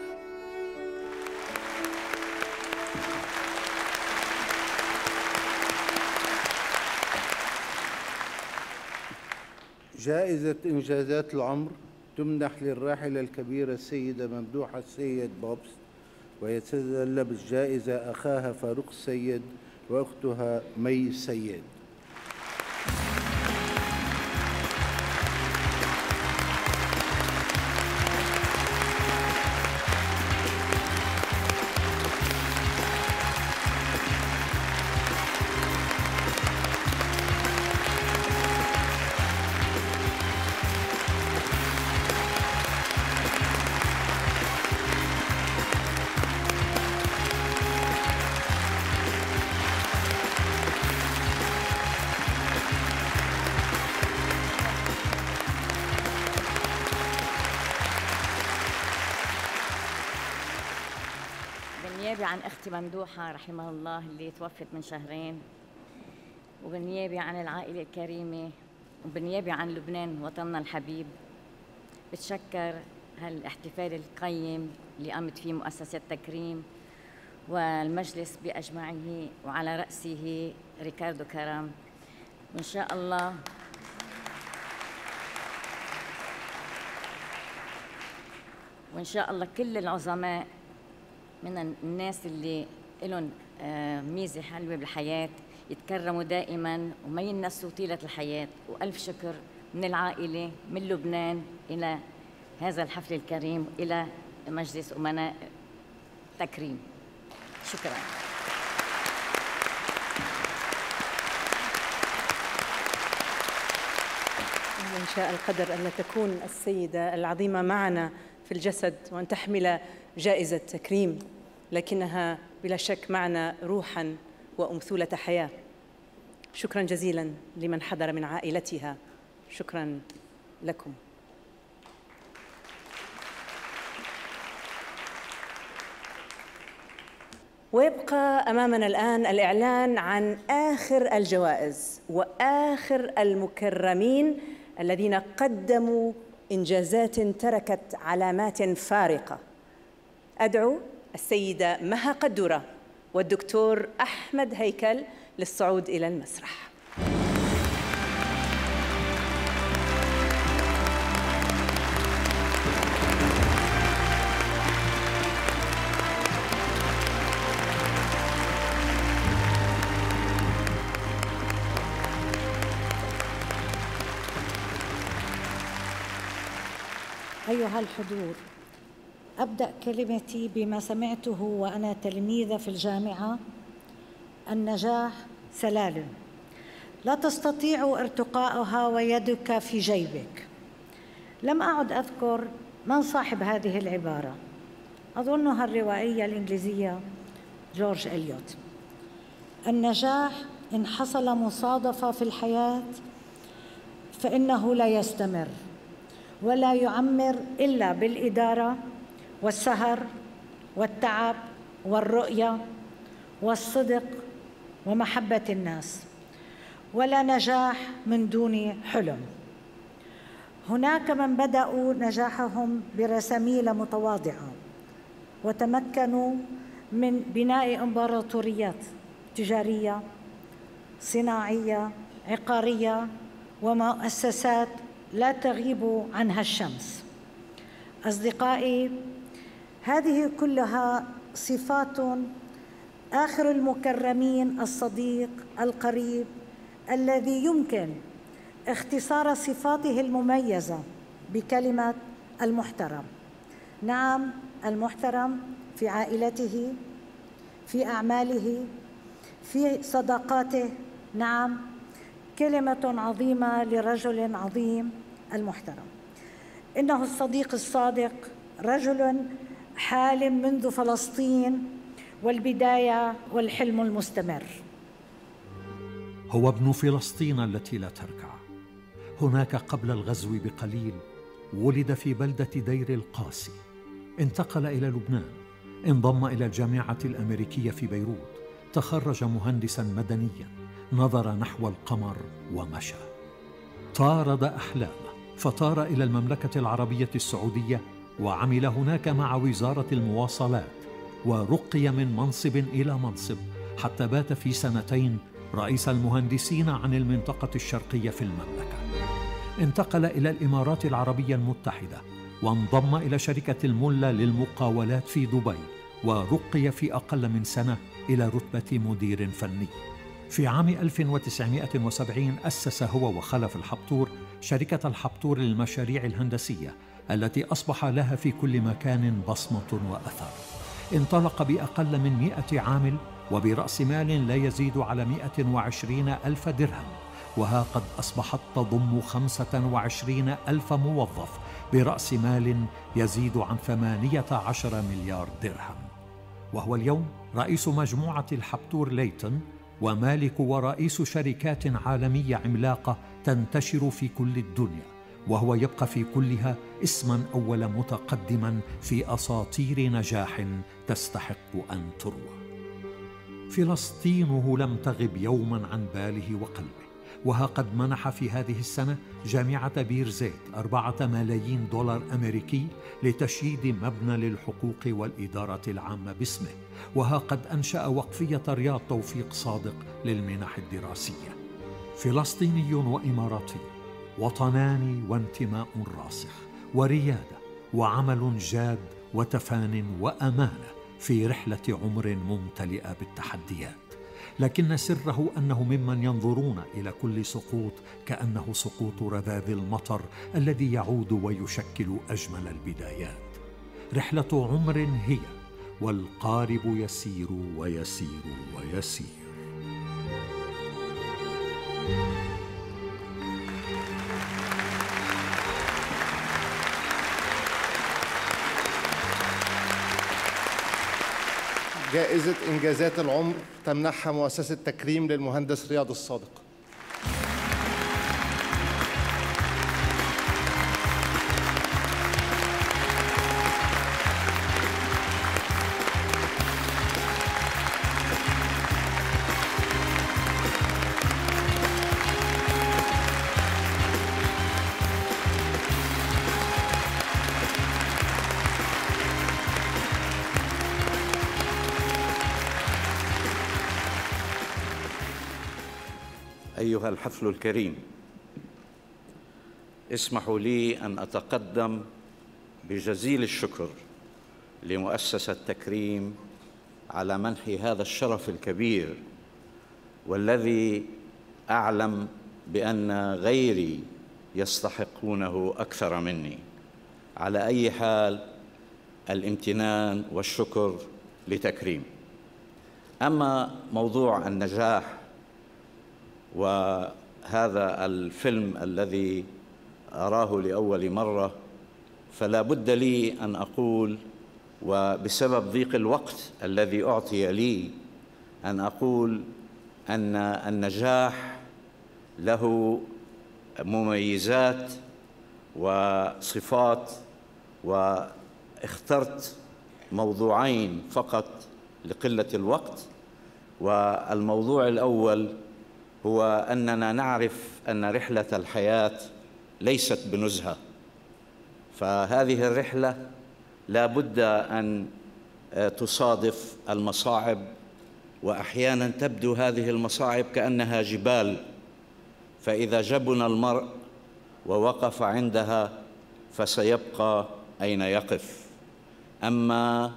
جائزة إنجازات العمر تمنح للراحلة الكبيرة السيدة ممدوحة السيد بوبس، ويتسلب الجائزة أخاها فاروق السيد وأختها مي السيد. بالنيابة عن أختي ممدوحة رحمها الله اللي توفت من شهرين، وبالنيابة عن العائلة الكريمة، وبالنيابة عن لبنان وطننا الحبيب، بتشكر هالاحتفال القيم اللي قامت فيه مؤسسة تكريم والمجلس بأجمعه وعلى رأسه ريكاردو كرم. وإن شاء الله كل العظماء من الناس اللي لهم ميزة حلوة بالحياة يتكرموا دائما وما ينسوا طيلة الحياة. وألف شكر من العائلة من لبنان إلى هذا الحفل الكريم، إلى مجلس أمناء تكريم. شكرا. إن شاء القدر أن تكون السيدة العظيمة معنا في الجسد وأن تحمل جائزة تكريم، لكنها بلا شك معنا روحاً وأمثولة حياة. شكراً جزيلاً لمن حضر من عائلتها. شكراً لكم. ويبقى أمامنا الآن الإعلان عن آخر الجوائز وآخر المكرمين الذين قدموا إنجازات تركت علامات فارقة. أدعو السيدة مها قدورة والدكتور أحمد هيكل للصعود إلى المسرح. أيها الحضور، أبدأ كلمتي بما سمعته وأنا تلميذة في الجامعة: النجاح سلالم لا تستطيع ارتقاؤها ويدك في جيبك. لم أعد أذكر من صاحب هذه العبارة، أظنها الروائية الإنجليزية جورج إليوت. النجاح إن حصل مصادفة في الحياة فإنه لا يستمر ولا يعمر إلا بالإدارة والسهر والتعب والرؤية والصدق ومحبة الناس، ولا نجاح من دون حلم. هناك من بدأوا نجاحهم برساميل متواضعة وتمكنوا من بناء إمبراطوريات تجارية، صناعية، عقارية، ومؤسسات لا تغيب عنها الشمس. أصدقائي، هذه كلها صفات آخر المكرمين الصديق القريب الذي يمكن اختصار صفاته المميزة بكلمة المحترم. نعم، المحترم في عائلته، في أعماله، في صداقاته. نعم، كلمة عظيمة لرجل عظيم المحترم. إنه الصديق الصادق، رجل حالم منذ فلسطين والبداية والحلم المستمر. هو ابن فلسطين التي لا تركع. هناك قبل الغزو بقليل ولد في بلدة دير القاسي، انتقل إلى لبنان، انضم إلى الجامعة الأمريكية في بيروت، تخرج مهندساً مدنياً، نظر نحو القمر ومشى. طارد أحلامه فطار إلى المملكة العربية السعودية، وعمل هناك مع وزارة المواصلات، ورقي من منصب إلى منصب حتى بات في 2 سنين رئيس المهندسين عن المنطقة الشرقية في المملكة. انتقل إلى الإمارات العربية المتحدة، وانضم إلى شركة الملا للمقاولات في دبي، ورقي في أقل من سنة إلى رتبة مدير فني. في عام 1970 أسس هو وخلف الحبطور شركة الحبطور للمشاريع الهندسية، التي أصبح لها في كل مكان بصمة وأثر. انطلق بأقل من 100 عامل وبرأس مال لا يزيد على 120,000 درهم، وها قد أصبحت تضم 25,000 موظف برأس مال يزيد عن 18 مليار درهم. وهو اليوم رئيس مجموعة الحبطور ليتن، ومالك ورئيس شركات عالمية عملاقة تنتشر في كل الدنيا، وهو يبقى في كلها اسماً أول متقدماً في أساطير نجاح تستحق أن تروى. فلسطينه لم تغب يوماً عن باله وقلبه، وها قد منح في هذه السنة جامعة بير زيت 4 ملايين دولار أمريكي لتشييد مبنى للحقوق والإدارة العامة باسمه، وها قد أنشأ وقفية رياض توفيق صادق للمنح الدراسية. فلسطيني وإماراتي، وطنان وانتماء راسخ، وريادة وعمل جاد وتفان وأمانة في رحلة عمر ممتلئة بالتحديات. لكن سره أنه ممن ينظرون إلى كل سقوط كأنه سقوط رذاذ المطر الذي يعود ويشكل أجمل البدايات. رحلة عمر هي، والقارب يسير ويسير ويسير. جائزة إنجازات العمر تمنحها مؤسسة تكريم للمهندس رياض الصادق. أيها الحفل الكريم، اسمحوا لي أن أتقدم بجزيل الشكر لمؤسسة تكريم على منح هذا الشرف الكبير، والذي أعلم بأن غيري يستحقونه أكثر مني. على أي حال، الامتنان والشكر لتكريم. أما موضوع النجاح وهذا الفيلم الذي أراه لأول مرة، فلا بد لي أن أقول، وبسبب ضيق الوقت الذي أعطي لي، أن أقول أن النجاح له مميزات وصفات، واخترت موضوعين فقط لقلة الوقت. والموضوع الأول هو أننا نعرف أن رحلة الحياة ليست بنزهة، فهذه الرحلة لا بد أن تصادف المصاعب، وأحيانا تبدو هذه المصاعب كأنها جبال، فإذا جبن المرء ووقف عندها فسيبقى أين يقف. أما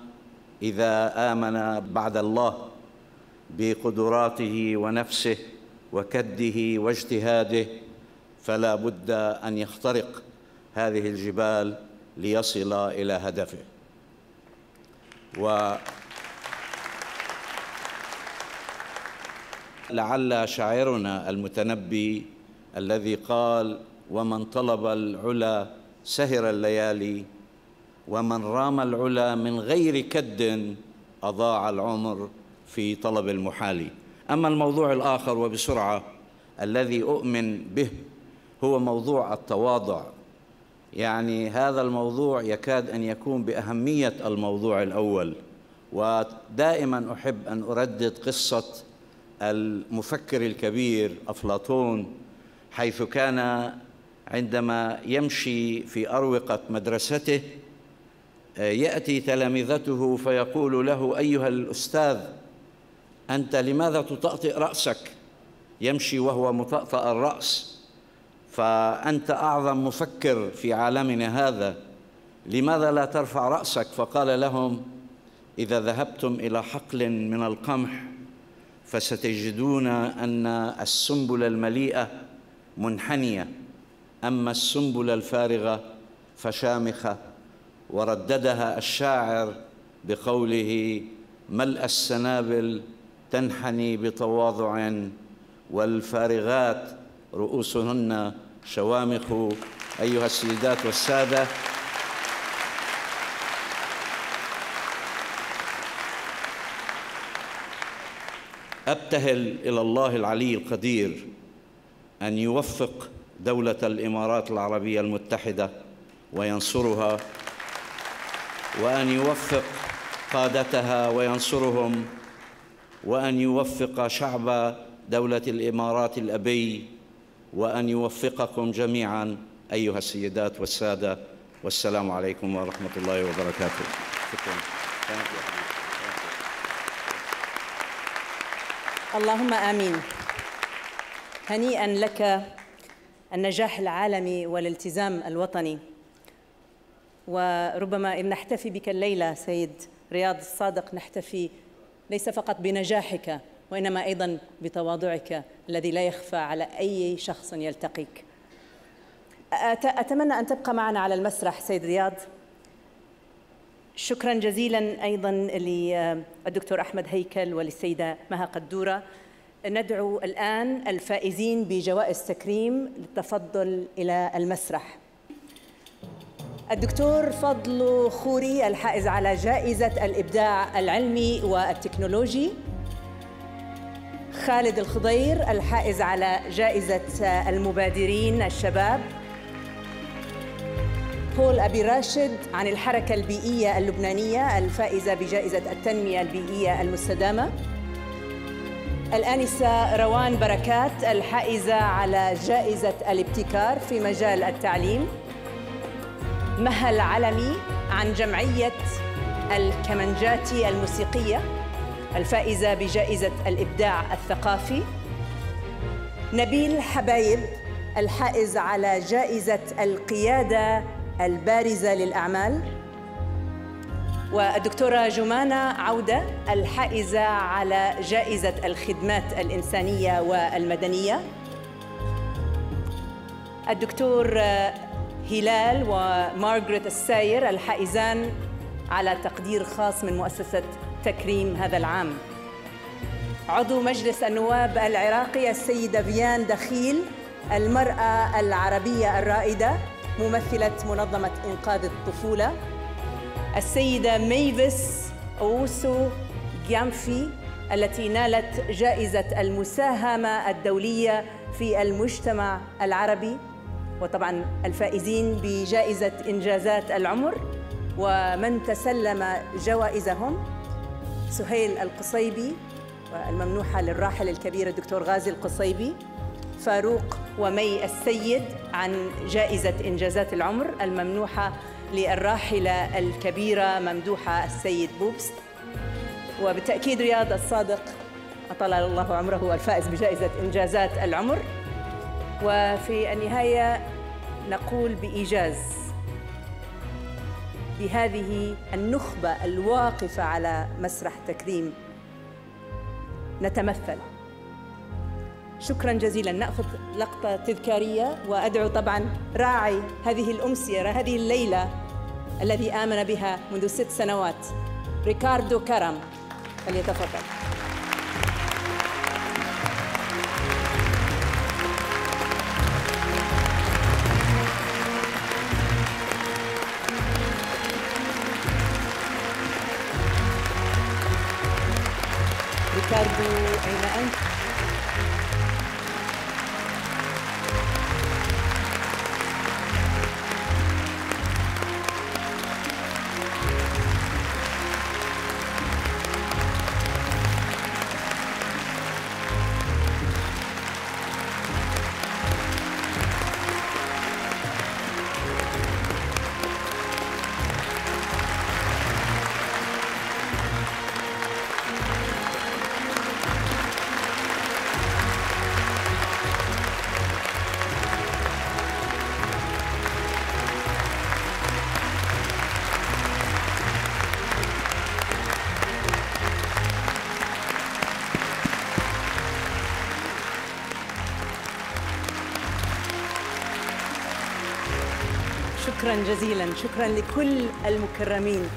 إذا آمن بعد الله بقدراته ونفسه وكده واجتهاده، فلا بد أن يخترق هذه الجبال ليصل إلى هدفه. ولعل شاعرنا المتنبي الذي قال: ومن طلب العلا سهر الليالي، ومن رام العلا من غير كد أضاع العمر في طلب المحال. أما الموضوع الآخر وبسرعة الذي أؤمن به هو موضوع التواضع. يعني هذا الموضوع يكاد أن يكون بأهمية الموضوع الأول. ودائما أحب أن أردد قصة المفكر الكبير أفلاطون، حيث كان عندما يمشي في أروقة مدرسته يأتي تلامذته فيقول له: أيها الأستاذ، أنت لماذا تطأطئ رأسك؟ يمشي وهو مطأطأ الرأس، فأنت أعظم مفكر في عالمنا هذا، لماذا لا ترفع رأسك؟ فقال لهم: إذا ذهبتم إلى حقل من القمح فستجدون أن السنبلة المليئة منحنية، أما السنبلة الفارغة فشامخة. ورددها الشاعر بقوله: ملء السنابل تنحني بتواضع، والفارغات رؤوسهن شوامخ. أيها السيدات والسادة، أبتهل إلى الله العلي القدير أن يوفق دولة الإمارات العربية المتحدة وينصرها، وأن يوفق قادتها وينصرهم، وأن يوفق شعب دولة الإمارات الأبي، وأن يوفقكم جميعا أيها السيدات والسادة، والسلام عليكم ورحمة الله وبركاته. شكرا. اللهم آمين. هنيئا لك النجاح العالمي والالتزام الوطني. وربما إن نحتفي بك الليلة سيد رياض الصادق نحتفي ليس فقط بنجاحك وإنما أيضاً بتواضعك الذي لا يخفى على أي شخص يلتقيك. أتمنى أن تبقى معنا على المسرح سيد رياض. شكراً جزيلاً أيضاً للدكتور أحمد هيكل وللسيدة مها قدورة. ندعو الآن الفائزين بجوائز تكريم للتفضل إلى المسرح. الدكتور فضل خوري الحائز على جائزة الإبداع العلمي والتكنولوجي، خالد الخضير الحائز على جائزة المبادرين الشباب، بول أبي راشد عن الحركة البيئية اللبنانية الفائزة بجائزة التنمية البيئية المستدامة، الآنسة روان بركات الحائزة على جائزة الابتكار في مجال التعليم، مها العلمي عن جمعية الكمنجاتي الموسيقية الفائزة بجائزة الإبداع الثقافي، نبيل حبايب الحائز على جائزة القيادة البارزة للأعمال، والدكتورة جمانة عودة الحائزة على جائزة الخدمات الإنسانية والمدنية، الدكتور هلال ومارغريت الساير الحائزان على تقدير خاص من مؤسسة تكريم هذا العام، عضو مجلس النواب العراقي السيدة فيان دخيل المرأة العربية الرائدة ممثلة منظمة إنقاذ الطفولة، السيدة ميفيس أوسو جيامفي التي نالت جائزة المساهمة الدولية في المجتمع العربي، وطبعاً الفائزين بجائزة إنجازات العمر ومن تسلم جوائزهم: سهيل القصيبي والممنوحة للراحل الكبير الدكتور غازي القصيبي، فاروق ومي السيد عن جائزة إنجازات العمر الممنوحة للراحلة الكبيرة ممدوحة السيد بوبس، وبالتأكيد رياض الصادق أطال الله عمره الفائز بجائزة إنجازات العمر. وفي النهاية نقول بإيجاز بهذه النخبة الواقفة على مسرح تكريم نتمثل. شكراً جزيلاً. نأخذ لقطة تذكارية وأدعو طبعاً راعي هذه الأمسية هذه الليلة الذي آمن بها منذ 6 سنوات ريكاردو كرم فليتفضل. ريكاردو أين أنت؟ شكراً جزيلاً، شكراً لكل المكرمين،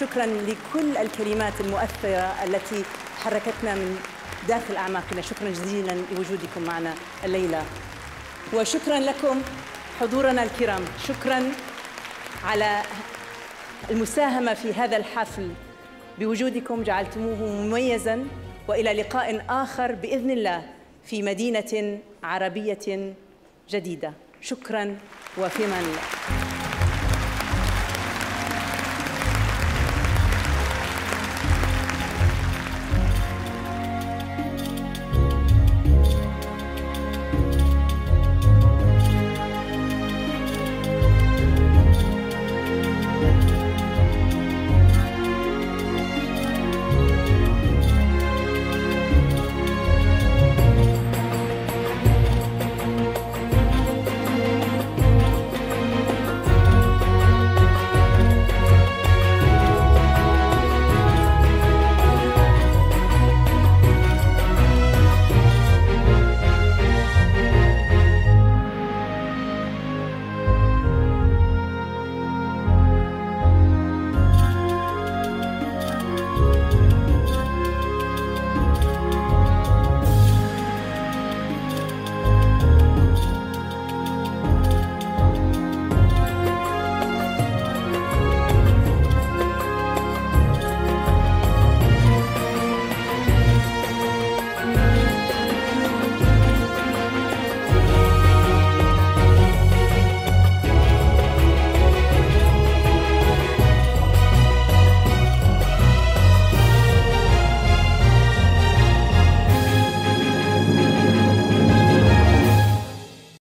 شكراً لكل الكلمات المؤثرة التي حركتنا من داخل أعماقنا. شكراً جزيلاً لوجودكم معنا الليلة، وشكراً لكم حضورنا الكرام. شكراً على المساهمة في هذا الحفل، بوجودكم جعلتموه مميزاً. وإلى لقاء آخر بإذن الله في مدينة عربية جديدة. شكراً وفي أمان الله.